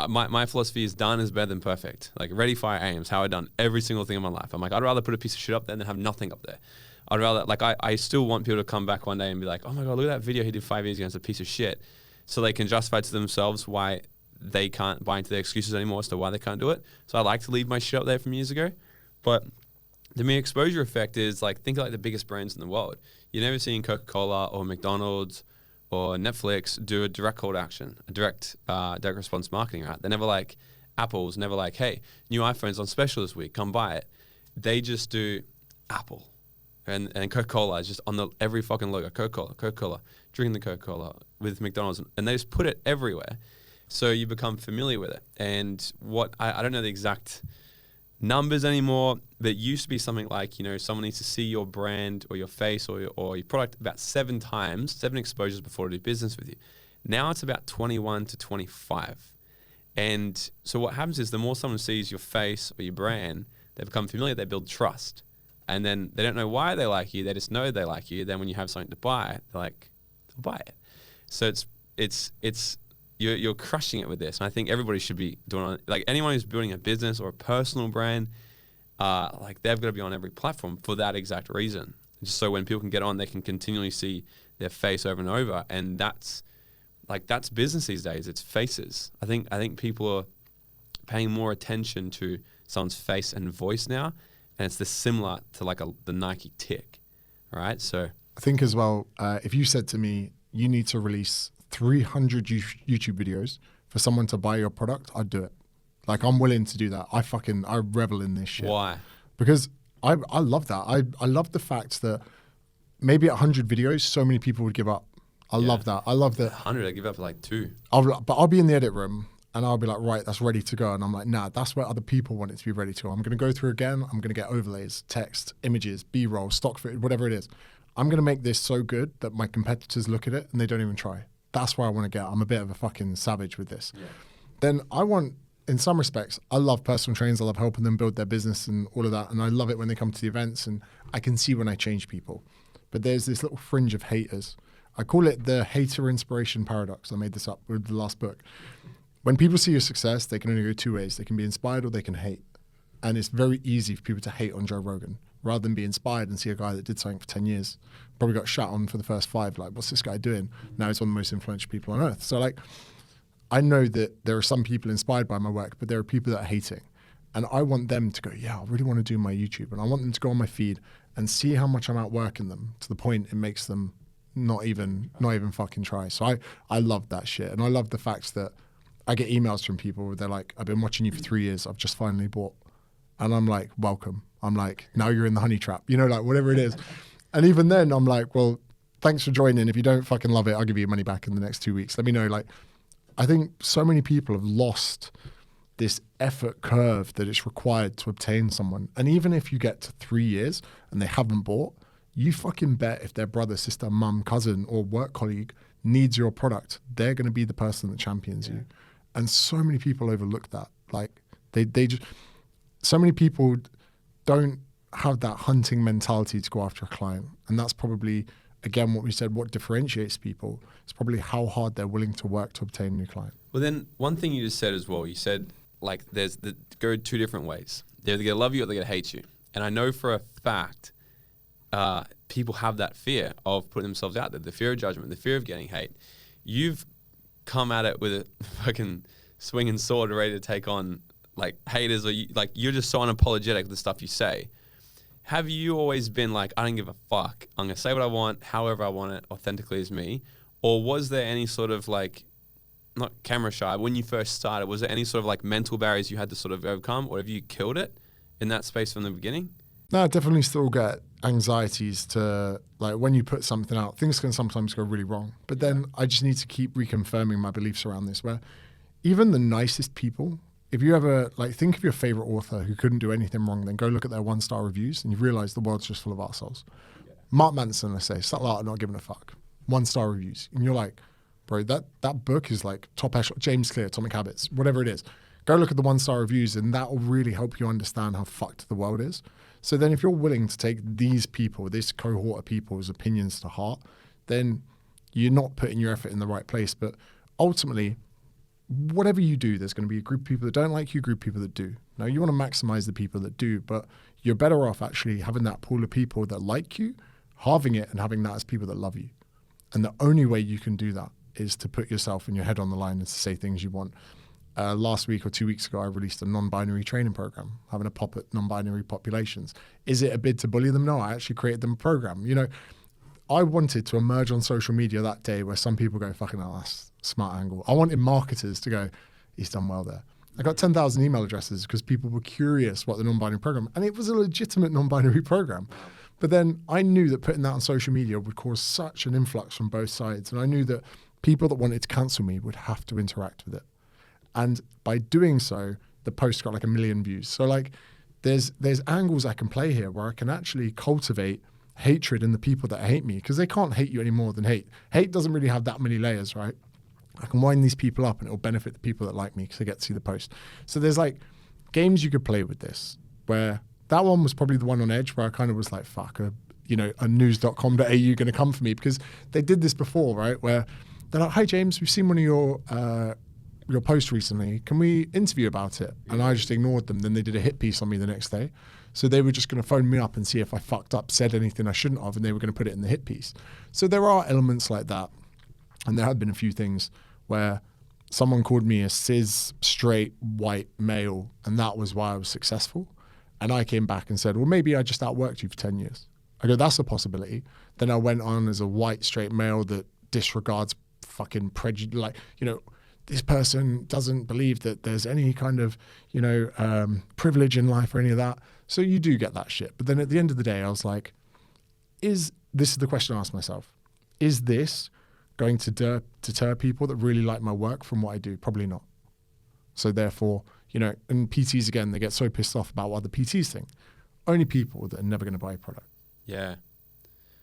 my philosophy is done is better than perfect. Like ready, fire, aim is how I've done every single thing in my life. I'm like, I'd rather put a piece of shit up there than have nothing up there. I'd rather I still want people to come back one day and be like, oh my god, look at that video he did 5 years ago. It's a piece of shit, so they can justify to themselves why they can't buy into their excuses anymore as to why they can't do it. So I like to leave my shit up there from years ago. But the mere exposure effect is think of the biggest brands in the world. You're never seeing Coca-Cola or McDonald's or Netflix do a direct call to action, a direct response marketing, right? They're never Apple's never hey, new iPhone's on special this week, come buy it. They just do Apple. And Coca-Cola is just on every fucking logo. Coca-Cola, drink the Coca-Cola with McDonald's. And they just put it everywhere. So you become familiar with it. And I don't know the exact numbers anymore, but it used to be something like, someone needs to see your brand or your face or your product about 7 exposures before they do business with you. Now it's about 21 to 25. And so what happens is the more someone sees your face or your brand, they become familiar, they build trust. And then they don't know why they like you, they just know they like you. Then when you have something to buy, they'll buy it. So you're crushing it with this. And I think everybody should be doing it. Anyone who's building a business or a personal brand, they've got to be on every platform for that exact reason. Just so when people can get on, they can continually see their face over and over. And that's business these days. It's faces. I think people are paying more attention to someone's face and voice now. And it's similar to the Nike tick, right? So I think as well, if you said to me, you need to release 300 YouTube videos for someone to buy your product, I'd do it. I'm willing to do that. I revel in this shit. Why? Because I love that. I love the fact that maybe at 100 videos, so many people would give up. I love that. I love that. 100, I give up like 2. I'll be in the edit room and I'll be like, right, that's ready to go. And I'm like, nah, that's where other people want it to be ready to go. I'm going to go through again. I'm going to get overlays, text, images, B-roll, stock footage, whatever it is. I'm going to make this so good that my competitors look at it and they don't even try. That's where I want to get. I'm a bit of a fucking savage with this. Yeah. Then I want, in some respects, I love personal trainers. I love helping them build their business and all of that. And I love it when they come to the events and I can see when I change people. But there's this little fringe of haters. I call it the hater inspiration paradox. I made this up with the last book. When people see your success, they can only go 2 ways. They can be inspired or they can hate. And it's very easy for people to hate on Joe Rogan rather than be inspired and see a guy that did something for 10 years, probably got shot on for the first 5. Like, what's this guy doing? Now he's one of the most influential people on earth. So like, I know that there are some people inspired by my work, but there are people that are hating. And I want them to go, yeah, I really want to do my YouTube. And I want them to go on my feed and see how much I'm outworking them to the point it makes them not even fucking try. So I love that shit. And I love the fact that I get emails from people where they're like, I've been watching you for 3 years. I've just finally bought. And I'm like, welcome. I'm like, now you're in the honey trap, you know, like whatever it is. And even then I'm like, well, thanks for joining. If you don't fucking love it, I'll give you your money back in the next 2 weeks. Let me know. Like, I think so many people have lost this effort curve that it's required to obtain someone. And even if you get to 3 years and they haven't bought, you fucking bet if their brother, sister, mum, cousin, or work colleague needs your product, they're going to be the person that champions you. And so many people overlook that. Like they just, so many people don't have that hunting mentality to go after a client. And that's probably, again, what we said, what differentiates people is probably how hard they're willing to work to obtain a new client. Well, then one thing you just said as well, you said like go 2 different ways. They're either going to love you or they're going to hate you. And I know for a fact, people have that fear of putting themselves out there, the fear of judgment, the fear of getting hate. You've come at it with a fucking swinging sword ready to take on like haters, or you're just so unapologetic with the stuff you say. Have you always been like, I don't give a fuck, I'm going to say what I want, however I want it, authentically as me? Or was there any sort of like, not camera shy, when you first started, was there any sort of like mental barriers you had to sort of overcome, or have you killed it in that space from the beginning? No, I definitely still get anxieties to, like, when you put something out, things can sometimes go really wrong. But then I just need to keep reconfirming my beliefs around this, where even the nicest people, if you ever, like, think of your favorite author who couldn't do anything wrong, then go look at their 1-star reviews and you realize the world's just full of assholes. Yeah. Mark Manson, let's say, something like not giving a fuck. 1-star reviews. And you're like, bro, that book is like top echelon, James Clear, Atomic Habits, whatever it is. Go look at the 1-star reviews and that will really help you understand how fucked the world is. So then if you're willing to take these people, this cohort of people's opinions to heart, then you're not putting your effort in the right place. But ultimately, whatever you do, there's going to be a group of people that don't like you, a group of people that do. Now, you want to maximize the people that do, but you're better off actually having that pool of people that like you, halving it and having that as people that love you. And the only way you can do that is to put yourself and your head on the line and to say things you want. Last week or 2 weeks ago, I released a non-binary training program, having a pop at non-binary populations. Is it a bid to bully them? No, I actually created them a program. You know, I wanted to emerge on social media that day where some people go, fucking hell, that's a smart angle. I wanted marketers to go, he's done well there. I got 10,000 email addresses because people were curious what the non-binary program, and it was a legitimate non-binary program. But then I knew that putting that on social media would cause such an influx from both sides. And I knew that people that wanted to cancel me would have to interact with it. And by doing so, the post got like 1 million views. So like there's angles I can play here where I can actually cultivate hatred in the people that hate me, because they can't hate you any more than hate. Hate doesn't really have that many layers, right? I can wind these people up and it'll benefit the people that like me because they get to see the post. So there's like games you could play with this, where that one was probably the one on edge where I kind of was like, fuck, a news.com.au going to come for me, because they did this before, right? Where they're like, hi James, we've seen one of your post recently, can we interview about it? And I just ignored them. Then they did a hit piece on me the next day. So they were just going to phone me up and see if I fucked up, said anything I shouldn't have, and they were going to put it in the hit piece. So there are elements like that. And there have been a few things where someone called me a cis, straight, white male, and that was why I was successful. And I came back and said, well, maybe I just outworked you for 10 years. I go, that's a possibility. Then I went on as a white, straight male that disregards fucking prejudice, like, this person doesn't believe that there's any kind of, privilege in life or any of that. So you do get that shit. But then at the end of the day, I was like, this is the question I asked myself. Is this going to deter people that really like my work from what I do? Probably not. So therefore, you know, and PTs, again, they get so pissed off about what the PTs think. Only people that are never going to buy a product. Yeah.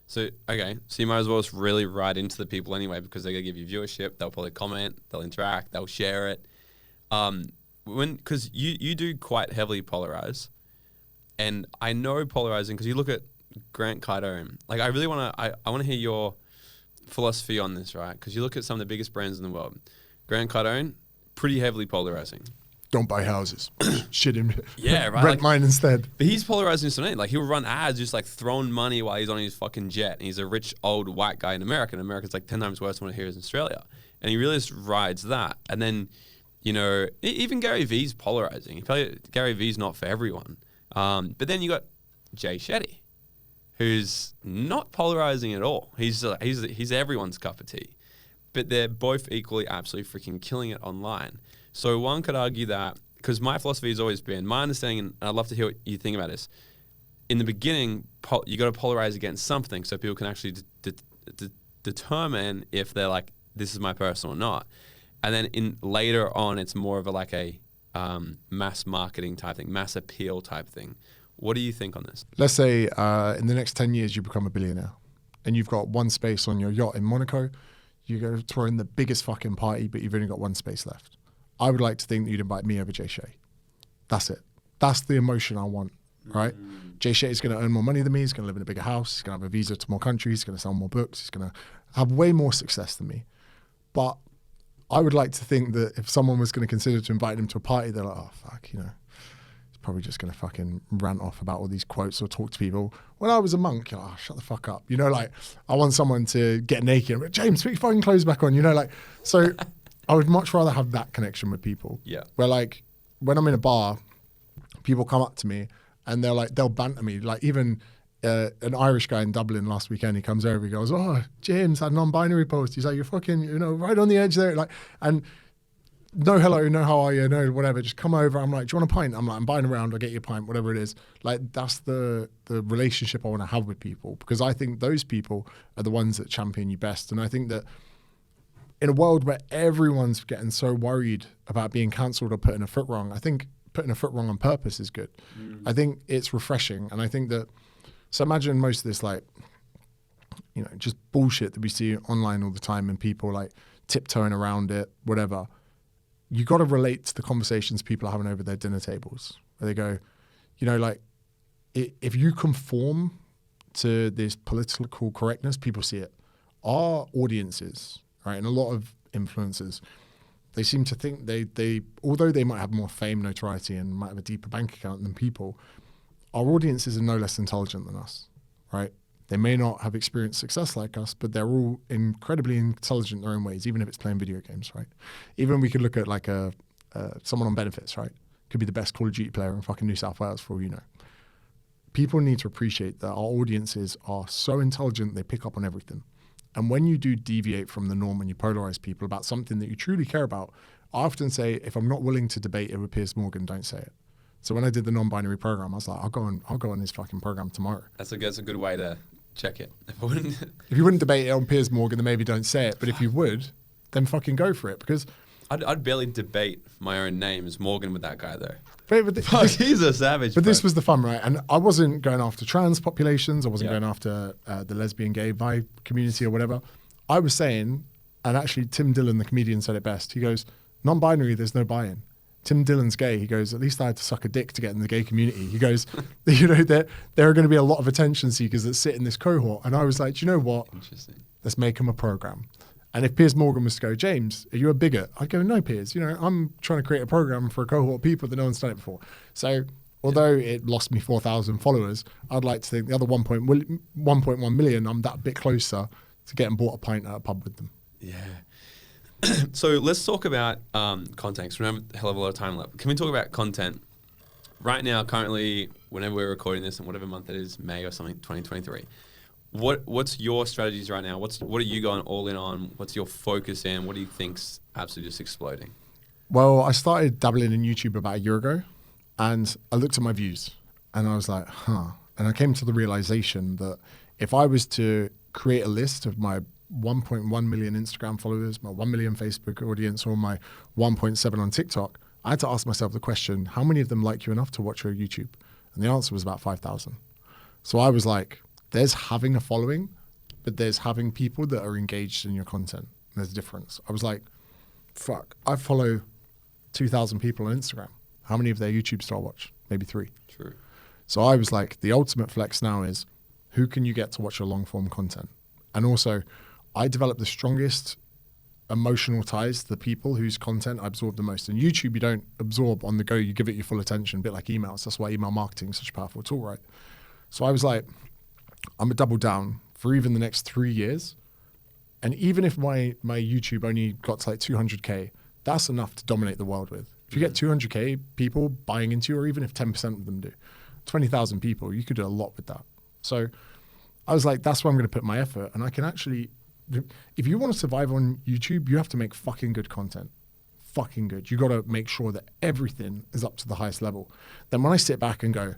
So, okay. So you might as well just really write into the people anyway, because they're going to give you viewership. They'll probably comment, they'll interact, they'll share it. Because you do quite heavily polarize. And I know polarizing because you look at Grant Cardone. Like, I really want to, I want to hear your philosophy on this, right? Because you look at some of the biggest brands in the world. Grant Cardone, pretty heavily polarizing. Don't buy houses. Shit him. Yeah, right. Rent mine instead. But he's polarizing something. Like, he'll run ads just like throwing money while he's on his fucking jet. And he's a rich old white guy in America. And America's like 10 times worse than what it here is in Australia. And he really just rides that. And then, you know, even Gary Vee's polarizing. Gary Vee's not for everyone. But then you got Jay Shetty, who's not polarizing at all. He's everyone's cup of tea. But they're both equally absolutely freaking killing it online. So one could argue that, because my philosophy has always been, my understanding, and I'd love to hear what you think about this, in the beginning, you got to polarize against something so people can actually determine if they're like, this is my person or not. And then later on, it's more of a mass marketing type thing, mass appeal type thing. What do you think on this? Let's say in the next 10 years, you become a billionaire and you've got one space on your yacht in Monaco. You go throw in the biggest fucking party, but you've only got one space left. I would like to think that you'd invite me over Jay Shetty. That's it. That's the emotion I want, right? Jay Shetty's going to earn more money than me. He's going to live in a bigger house. He's going to have a visa to more countries. He's going to sell more books. He's going to have way more success than me. But I would like to think that if someone was going to consider to invite him to a party, they're like, oh, fuck, you know, he's probably just going to fucking rant off about all these quotes or talk to people. When I was a monk, you're like, oh, shut the fuck up. You know, like, I want someone to get naked. But James, put your fucking clothes back on. You know, like, so I would much rather have that connection with people. Yeah. Where, like, when I'm in a bar, people come up to me and they'll banter me. Like, even an Irish guy in Dublin last weekend, he comes over, he goes, oh, James, that non-binary post. He's like, you're fucking, you know, right on the edge there. Like, and no hello, no how are you, no whatever. Just come over. I'm like, do you want a pint? I'm like, I'm buying around. I'll get you a pint, whatever it is. Like, that's the relationship I want to have with people, because I think those people are the ones that champion you best. And I think that in a world where everyone's getting so worried about being cancelled or putting a foot wrong, I think putting a foot wrong on purpose is good. I think it's refreshing. And I think that, so imagine most of this, like, you know, just bullshit that we see online all the time and people like tiptoeing around it, whatever. You got to relate to the conversations people are having over their dinner tables, where they go, you know, like, if you conform to this political correctness, people see it. Our audiences, right, and a lot of influencers, they seem to think they although they might have more fame, notoriety, and might have a deeper bank account than people, our audiences are no less intelligent than us, right? They may not have experienced success like us, but they're all incredibly intelligent in their own ways, even if it's playing video games, right? Even we could look at like someone on benefits, right? Could be the best Call of Duty player in fucking New South Wales for all you know. People need to appreciate that our audiences are so intelligent, they pick up on everything. And when you do deviate from the norm and you polarize people about something that you truly care about, I often say, if I'm not willing to debate it with Piers Morgan, don't say it. So when I did the non-binary program, I was like, I'll go on his fucking program tomorrow. That's a good way to check it. If you wouldn't debate it on Piers Morgan, then maybe don't say it. But if you would, then fucking go for it. Because I'd barely debate my own name as Morgan with that guy though. But he's a savage. But this was the fun, right? And I wasn't going after trans populations. I wasn't going after the lesbian, gay, bi community or whatever. I was saying, and actually Tim Dillon, the comedian, said it best. He goes, non-binary, there's no buy-in. Tim Dillon's gay. He goes, at least I had to suck a dick to get in the gay community. He goes, you know, there are going to be a lot of attention seekers that sit in this cohort. And I was like, do you know what? Interesting. Let's make them a program. And if Piers Morgan was to go, James, are you a bigot? I'd go, no, Piers. You know, I'm trying to create a program for a cohort of people that no one's done it before. So although it lost me 4,000 followers, I'd like to think the other 1.1 million, I'm that bit closer to getting bought a pint at a pub with them. Yeah. So let's talk about content, because we don't have a hell of a lot of time left. Can we talk about content? Right now, currently, whenever we're recording this, and whatever month it is, May or something, 2023, what's your strategies right now? What are you going all in on? What's your focus in? What do you think's absolutely just exploding? Well, I started dabbling in YouTube about a year ago, and I looked at my views, and I was like, huh. And I came to the realization that if I was to create a list of my 1.1 million Instagram followers, my 1 million Facebook audience, or my 1.7 on TikTok, I had to ask myself the question, how many of them like you enough to watch your YouTube? And the answer was about 5,000. So I was like, there's having a following, but there's having people that are engaged in your content. There's a difference. I was like, fuck, I follow 2,000 people on Instagram. How many of their YouTubes do I watch? Maybe 3. True. So I was like, the ultimate flex now is who can you get to watch your long form content? And also, I developed the strongest emotional ties to the people whose content I absorb the most. And YouTube, you don't absorb on the go, you give it your full attention, a bit like emails. That's why email marketing is such a powerful tool, right? So I was like, I'm gonna double down for even the next 3 years. And even if my YouTube only got to like 200K, that's enough to dominate the world with. If you get 200K people buying into you, or even if 10% of them do, 20,000 people, you could do a lot with that. So I was like, that's where I'm going to put my effort. And I can actually, if you want to survive on YouTube, you have to make fucking good content. Fucking good. You got to make sure that everything is up to the highest level. Then when I sit back and go,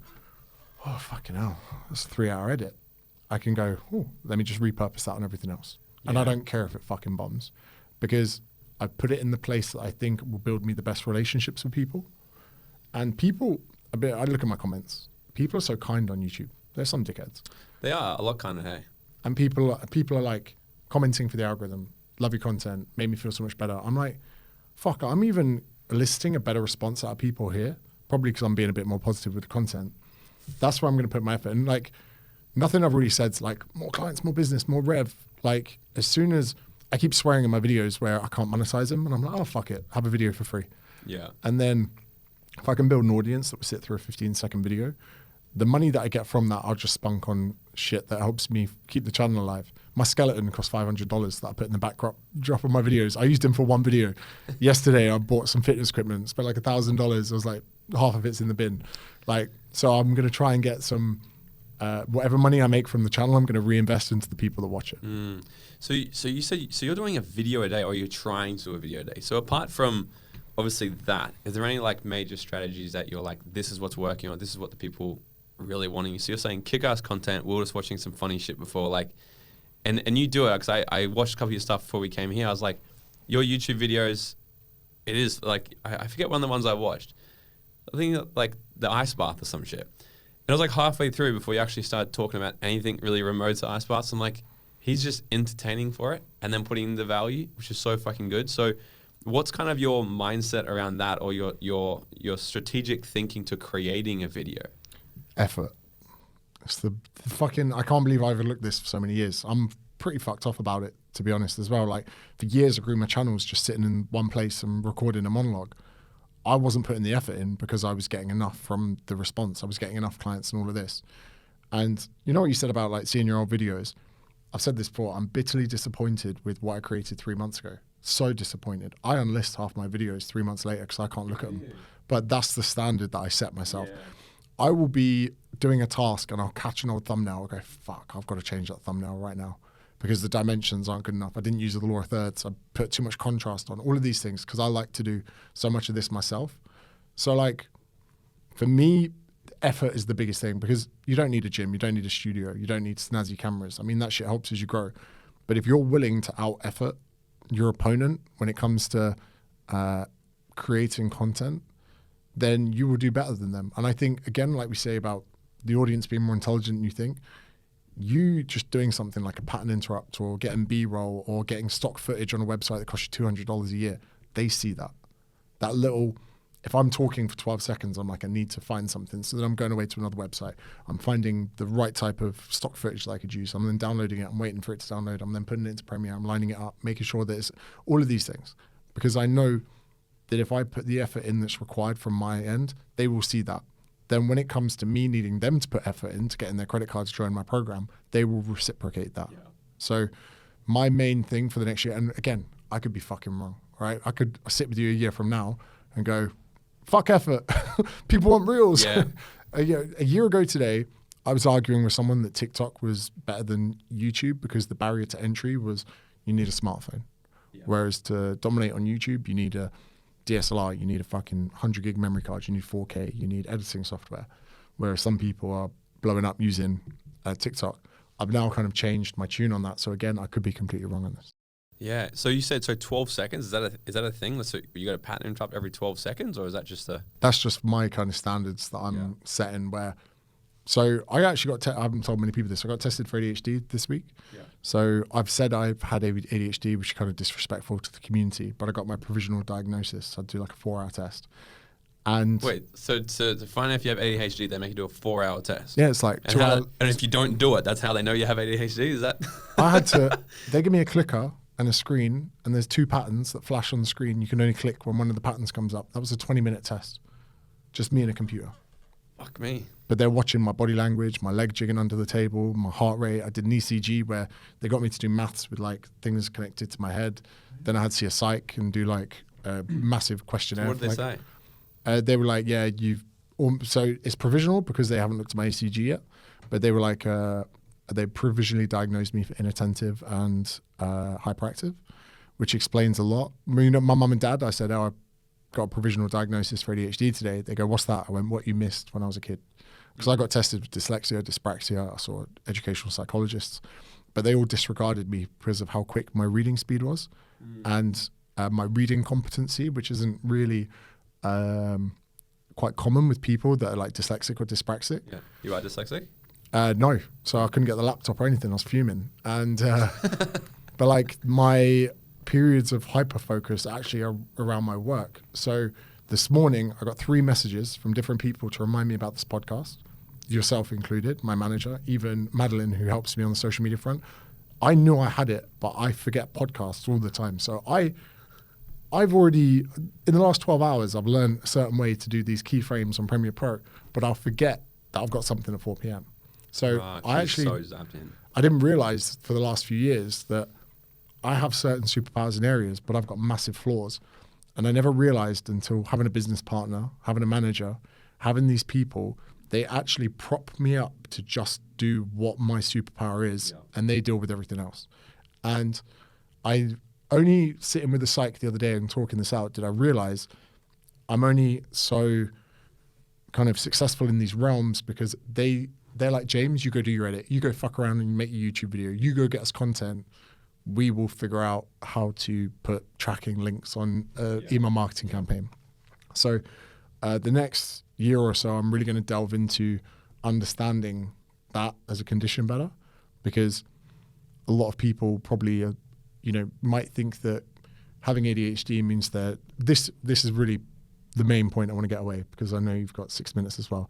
oh, fucking hell, that's a 3-hour edit, I can go, oh, let me just repurpose that on everything else. Yeah. And I don't care if it fucking bombs, because I put it in the place that I think will build me the best relationships with people. And people, I look at my comments. People are so kind on YouTube. There's some dickheads. They are a lot kinder, hey. And people are like commenting for the algorithm. Love your content. Made me feel so much better. I'm like, fuck, I'm even eliciting a better response out of people here. Probably because I'm being a bit more positive with the content. That's where I'm going to put my effort. And like, nothing I've really said's like more clients, more business, more rev. Like, as soon as I keep swearing in my videos where I can't monetize them, and I'm like, oh, fuck it, have a video for free. Yeah. And then if I can build an audience that will sit through a 15-second video, the money that I get from that, I'll just spunk on shit that helps me keep the channel alive. My skeleton cost $500 that I put in the backdrop of my videos. I used him for one video. Yesterday, I bought some fitness equipment, spent like $1,000. I was like, half of it's in the bin. Like, so I'm going to try and get some, whatever money I make from the channel, I'm going to reinvest into the people that watch it. So you said, so you're doing a video a day, or you're trying to do a video a day. So apart from obviously that, is there any like major strategies that you're like, this is what's working, or this is what the people really wanting? So you're saying kick-ass content, we were just watching some funny shit before, like, and you do it, because I watched a couple of your stuff before we came here. I was like, your YouTube videos, it is like, I forget one of the ones I watched. I think like the ice bath or some shit. And I was like halfway through before you actually started talking about anything really remote to ice baths. I'm like, he's just entertaining for it and then putting in the value, which is so fucking good. So what's kind of your mindset around that, or your strategic thinking to creating a video? Effort. It's the fucking, I can't believe I overlooked this for so many years. I'm pretty fucked off about it, to be honest, as well. Like, for years I grew my channels just sitting in one place and recording a monologue. I wasn't putting the effort in because I was getting enough from the response. I was getting enough clients and all of this. And you know what you said about like seeing your old videos? I've said this before, I'm bitterly disappointed with what I created 3 months ago. So disappointed. I unlist half my videos 3 months later because I can't look at them. But that's the standard that I set myself. Yeah. I will be doing a task and I'll catch an old thumbnail. I'll go, fuck, I've got to change that thumbnail right now because the dimensions aren't good enough. I didn't use the law of thirds. I put too much contrast on all of these things because I like to do so much of this myself. So like, for me, effort is the biggest thing, because you don't need a gym, you don't need a studio, you don't need snazzy cameras. I mean, that shit helps as you grow. But if you're willing to out effort your opponent when it comes to creating content, then you will do better than them. And I think, again, like we say about the audience being more intelligent than you think, you just doing something like a pattern interrupt or getting B-roll or getting stock footage on a website that costs you $200 a year, they see that. That little, if I'm talking for 12 seconds, I'm like, I need to find something. So then I'm going away to another website. I'm finding the right type of stock footage that I could use. I'm then downloading it. I'm waiting for it to download. I'm then putting it into Premiere. I'm lining it up, making sure that it's all of these things. Because I know that if I put the effort in that's required from my end, they will see that. Then when it comes to me needing them to put effort into getting their credit cards to join my program, they will reciprocate that. Yeah. So my main thing for the next year, and again, I could be fucking wrong, right? I could sit with you a year from now and go, fuck effort. People want reels. Yeah. A year ago today, I was arguing with someone that TikTok was better than YouTube because the barrier to entry was you need a smartphone. Yeah. Whereas to dominate on YouTube, you need a DSLR, you need a fucking 100 gig memory card, you need 4K, you need editing software. Whereas some people are blowing up using TikTok. I've now kind of changed my tune on that. So again, I could be completely wrong on this. Yeah. So you said 12 seconds. Is that a thing? So you got a pattern interrupt every 12 seconds, or is that just a? That's just my kind of standards that I'm setting. Where, so I actually got. I haven't told many people this. I got tested for ADHD this week. Yeah. So I've said I've had ADHD, which is kind of disrespectful to the community. But I got my provisional diagnosis. I'd do like a 4-hour test. And wait, so to find out if you have ADHD, they make you do a 4-hour test. Yeah, it's like 2 hours. And if you don't do it, that's how they know you have ADHD. Is that? I had to. They give me a clicker and a screen, and there's 2 patterns that flash on the screen. You can only click when one of the patterns comes up. That was a 20-minute test, just me and a computer. Fuck me. But they're watching my body language, my leg jigging under the table, my heart rate. I did an ECG where they got me to do maths with like things connected to my head. Then I had to see a psych and do like a massive questionnaire. So what did they say? They were like, yeah, so it's provisional because they haven't looked at my ECG yet, but they were like, they provisionally diagnosed me for inattentive and hyperactive, which explains a lot. You know, my mum and dad, I said, oh, I got a provisional diagnosis for ADHD today. They go, what's that? I went, what you missed when I was a kid. Because I got tested with dyslexia, dyspraxia. I saw educational psychologists, but they all disregarded me because of how quick my reading speed was and my reading competency, which isn't really quite common with people that are like dyslexic or dyspraxic. Yeah, you are dyslexic? No, so I couldn't get the laptop or anything. I was fuming, and but like my periods of hyperfocus actually are around my work. So this morning I got 3 messages from different people to remind me about this podcast, yourself included, my manager, even Madeline, who helps me on the social media front. I knew I had it, but I forget podcasts all the time. So I've already, in the last 12 hours, I've learned a certain way to do these keyframes on Premiere Pro, but I'll forget that I've got something at 4 p.m. So I didn't realize for the last few years that I have certain superpowers in areas, but I've got massive flaws. And I never realized until having a business partner, having a manager, having these people, they actually prop me up to just do what my superpower is, and they deal with everything else. And I only sitting with the psych the other day and talking this out, did I realize I'm only so kind of successful in these realms because they're like, James, you go do your edit. You go fuck around and make your YouTube video. You go get us content. We will figure out how to put tracking links on an email marketing campaign. So the next year or so, I'm really going to delve into understanding that as a condition better, because a lot of people probably might think that having ADHD means that this is really the main point I want to get away, because I know you've got 6 minutes as well.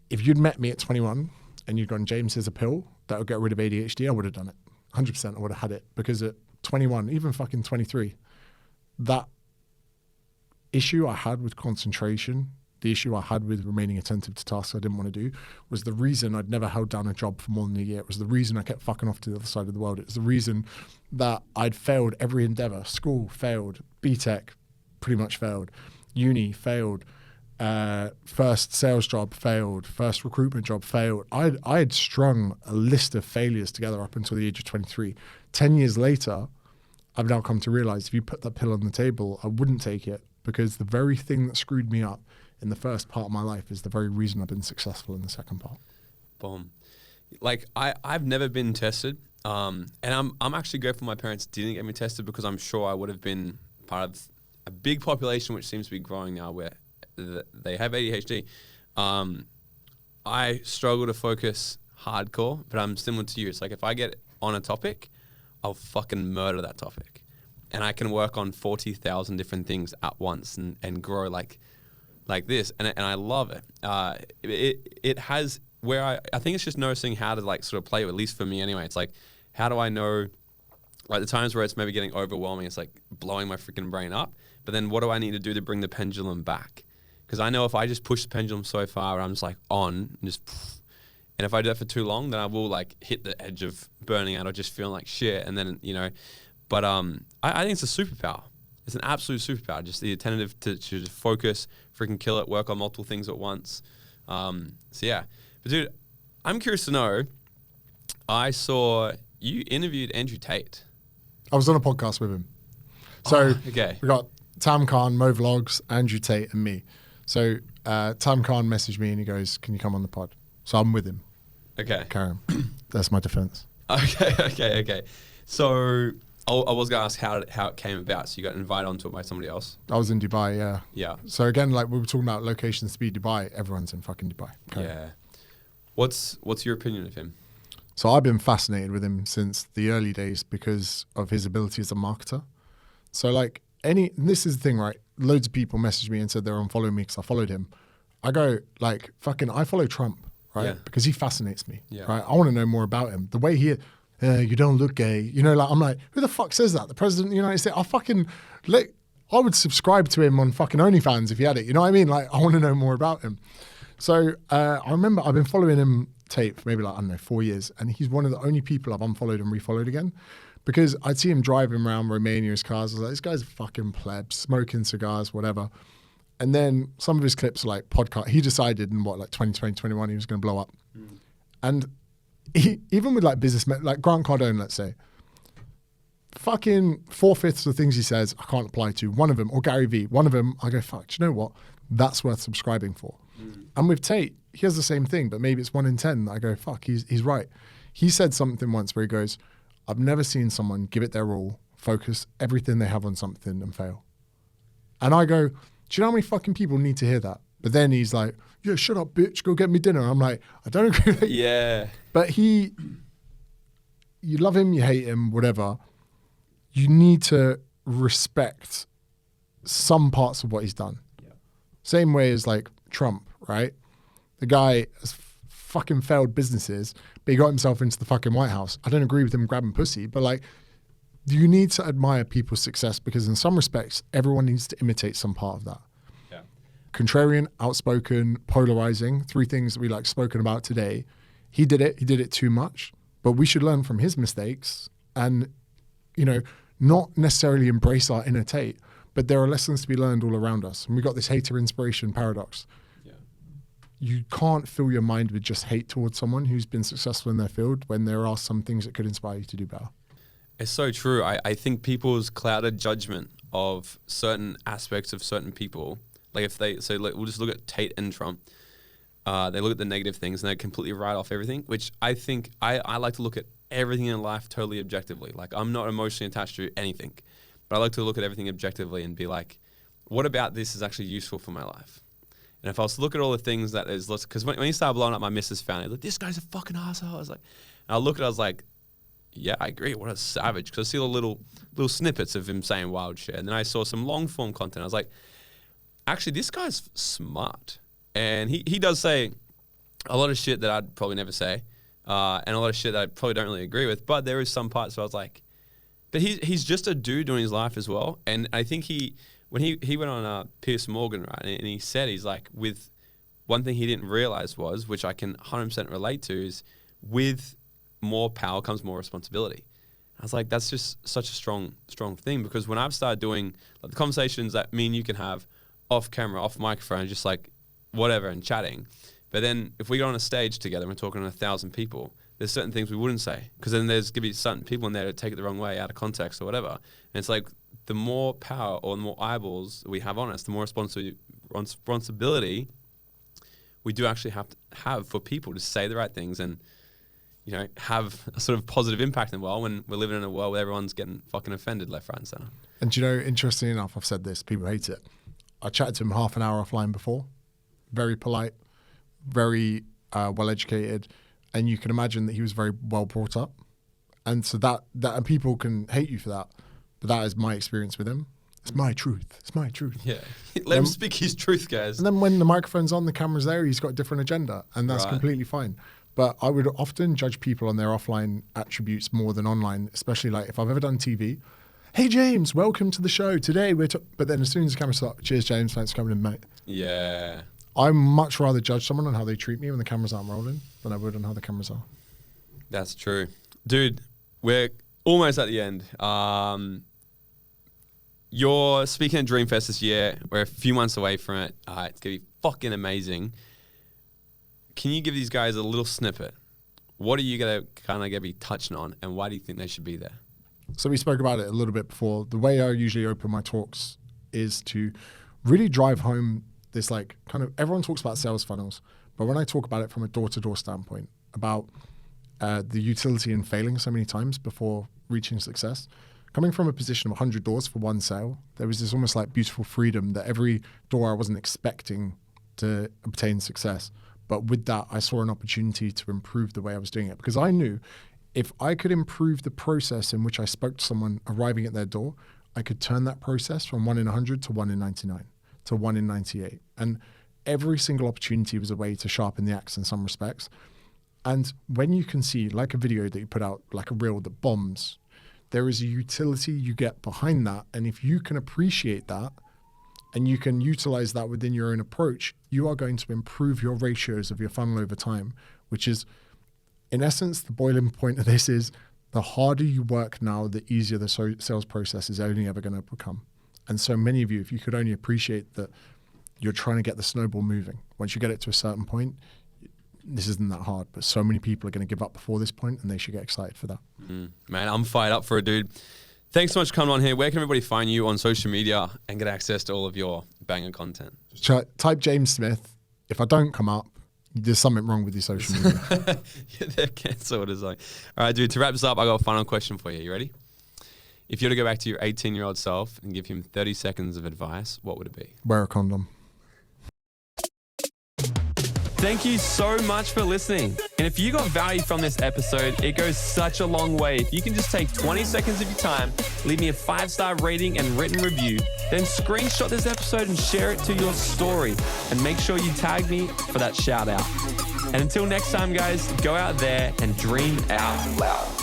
If you'd met me at 21 and you'd gone, James, here's a pill that will get rid of ADHD, I would have done it. 100% I would have had it, because at 21, even fucking 23, that issue I had with concentration, the issue I had with remaining attentive to tasks I didn't want to do, was the reason I'd never held down a job for more than a year. It was the reason I kept fucking off to the other side of the world. It was the reason that I'd failed every endeavor. School failed, BTEC pretty much failed, uni failed, first sales job failed, first recruitment job failed. I had strung a list of failures together up until the age of 23. 10 years later, I've now come to realize if you put that pill on the table, I wouldn't take it, because the very thing that screwed me up in the first part of my life is the very reason I've been successful in the second part. Boom. Like I've never been tested, and I'm actually grateful my parents didn't get me tested, because I'm sure I would have been part of a big population which seems to be growing now where they have ADHD. I struggle to focus hardcore, but I'm similar to you. It's like if I get on a topic, I'll fucking murder that topic, and I can work on 40,000 different things at once and grow like this, and I love it. It has where I think it's just noticing how to like sort of play it, at least for me anyway. It's like, how do I know, like the times where it's maybe getting overwhelming, it's like blowing my freaking brain up, but then what do I need to do to bring the pendulum back? Because I know if I just push the pendulum so far, I'm just like on, and if I do that for too long, then I will like hit the edge of burning out or just feeling like shit. And then, but I think it's a superpower. It's an absolute superpower. Just the attentive to just focus, freaking kill it, work on multiple things at once. So yeah, but dude, I'm curious to know, I saw you interviewed Andrew Tate. I was on a podcast with him. So okay. We got Tam Khan, Mo Vlogs, Andrew Tate, and me. So Tam Khan messaged me and he goes, can you come on the pod? So I'm with him. Okay. Carry on. That's my defense. Okay. So I was going to ask how it came about. So you got invited onto it by somebody else? I was in Dubai, yeah. Yeah. So again, like we were talking about location speed Dubai, everyone's in fucking Dubai. Carry on. Yeah. What's your opinion of him? So I've been fascinated with him since the early days because of his ability as a marketer. So like this is the thing, right? Loads of people messaged me and said they're unfollowing me because I followed him. I go like, fucking, I follow Trump, right? Yeah. Because he fascinates me, Yeah. right? I want to know more about him. The way he, you don't look gay. You know, like I'm like, who the fuck says that? The president of the United States? I would subscribe to him on fucking OnlyFans if he had it. You know what I mean? Like, I want to know more about him. So I remember I've been following him tape for maybe like, I don't know, 4 years. And he's one of the only people I've unfollowed and refollowed again. Because I'd see him driving around Romania's cars. I was like, this guy's a fucking pleb, smoking cigars, whatever. And then some of his clips are like podcast. He decided in 2020, 21, he was going to blow up. Mm. And even with like businessmen, like Grant Cardone, let's say, fucking 4/5 of the things he says, I can't apply to. One of them, or Gary Vee, one of them, I go, fuck, do you know what? That's worth subscribing for. Mm. And with Tate, he has the same thing, but maybe it's 1 in 10. I go, fuck, he's right. He said something once where he goes, I've never seen someone give it their all, focus everything they have on something and fail. And I go, do you know how many fucking people need to hear that? But then he's like, yeah, shut up, bitch, go get me dinner. I'm like, I don't agree with you. Yeah. But you love him, you hate him, whatever. You need to respect some parts of what he's done. Yeah. Same way as like Trump, right? The guy has fucking failed businesses, but he got himself into the fucking White House. I don't agree with him grabbing pussy, but like, you need to admire people's success because in some respects, everyone needs to imitate some part of that. Yeah. Contrarian, outspoken, polarizing, 3 things that we like spoken about today. He did it too much, but we should learn from his mistakes and, you know, not necessarily embrace our inner Tate, but there are lessons to be learned all around us. And we got this hater inspiration paradox. Yeah. You can't fill your mind with just hate towards someone who's been successful in their field when there are some things that could inspire you to do better. It's so true. I think people's clouded judgment of certain aspects of certain people, like we'll just look at Tate and Trump. They look at the negative things and they completely write off everything, which I think I like to look at everything in life totally objectively. Like I'm not emotionally attached to anything, but I like to look at everything objectively and be like, what about this is actually useful for my life? And if I was to look at all the things that is, because when you start blowing up my missus family, like this guy's a fucking asshole. I was like, and I look at it, I was like, yeah, I agree. What a savage. Because I see all little snippets of him saying wild shit. And then I saw some long form content. I was like, actually, this guy's smart. And he does say a lot of shit that I'd probably never say. And a lot of shit that I probably don't really agree with. But there is some parts where I was like, but he's just a dude doing his life as well. And I think when he went on Piers Morgan, right, and he said, he's like, with one thing he didn't realize was, which I can 100% relate to, is with more power comes more responsibility. I was like, that's just such a strong thing, because when I've started doing like the conversations that me and you can have off camera, off microphone, just like whatever and chatting. But then if we go on a stage together and we're talking to 1,000 people, there's certain things we wouldn't say because then there's going to be certain people in there that take it the wrong way, out of context or whatever. And it's like the more power or the more eyeballs we have on us, the more responsibility we do actually have for people to say the right things and, you know, have a sort of positive impact in the world when we're living in a world where everyone's getting fucking offended left, right and center. And you know, interestingly enough, I've said this, people hate it. I chatted to him half an hour offline before, very polite, very well-educated, and you can imagine that he was very well brought up. And so that and people can hate you for that, but that is my experience with him. It's my truth. It's my truth. Yeah. Let him speak his truth, guys. And then when the microphone's on, the camera's there, he's got a different agenda, and that's completely fine. But I would often judge people on their offline attributes more than online, especially like if I've ever done TV. Hey, James, welcome to the show. Today but then as soon as the camera starts, cheers, James, thanks for coming in, mate. Yeah. I much rather judge someone on how they treat me when the cameras aren't rolling than I would on how the cameras are. That's true. Dude, we're almost at the end. You're speaking at Dreamfest this year. We're a few months away from it. It's going to be fucking amazing. Can you give these guys a little snippet? What are you going to kind of be touching on, and why do you think they should be there? So we spoke about it a little bit before. The way I usually open my talks is to really drive home this like kind of, everyone talks about sales funnels, but when I talk about it from a door-to-door standpoint, about the utility in failing so many times before reaching success. Coming from a position of 100 doors for one sale, there was this almost like beautiful freedom that every door I wasn't expecting to obtain success. But with that, I saw an opportunity to improve the way I was doing it, because I knew if I could improve the process in which I spoke to someone arriving at their door, I could turn that process from 1 in 100 to 1 in 99 to 1 in 98. And every single opportunity was a way to sharpen the axe in some respects. And when you can see, like a video that you put out, like a reel that bombs, there is a utility you get behind that. And if you can appreciate that and you can utilize that within your own approach, you are going to improve your ratios of your funnel over time, which is, in essence, the boiling point of this is the harder you work now, the easier the sales process is only ever going to become. And so many of you, if you could only appreciate that you're trying to get the snowball moving, once you get it to a certain point, this isn't that hard, but so many people are going to give up before this point, and they should get excited for that. Man, I'm fired up for it, dude. Thanks so much for coming on here. Where can everybody find you on social media and get access to all of your banger content? Type James Smith. If I don't come up, there's something wrong with your social media. Yeah, they're cancelled. All right, dude, to wrap this up, I got a final question for you. You ready? If you were to go back to your 18-year-old self and give him 30 seconds of advice, what would it be? Wear a condom. Thank you so much for listening. And if you got value from this episode, it goes such a long way. If you can just take 20 seconds of your time, leave me a 5-star rating and written review, then screenshot this episode and share it to your story. And make sure you tag me for that shout out. And until next time, guys, go out there and dream out loud.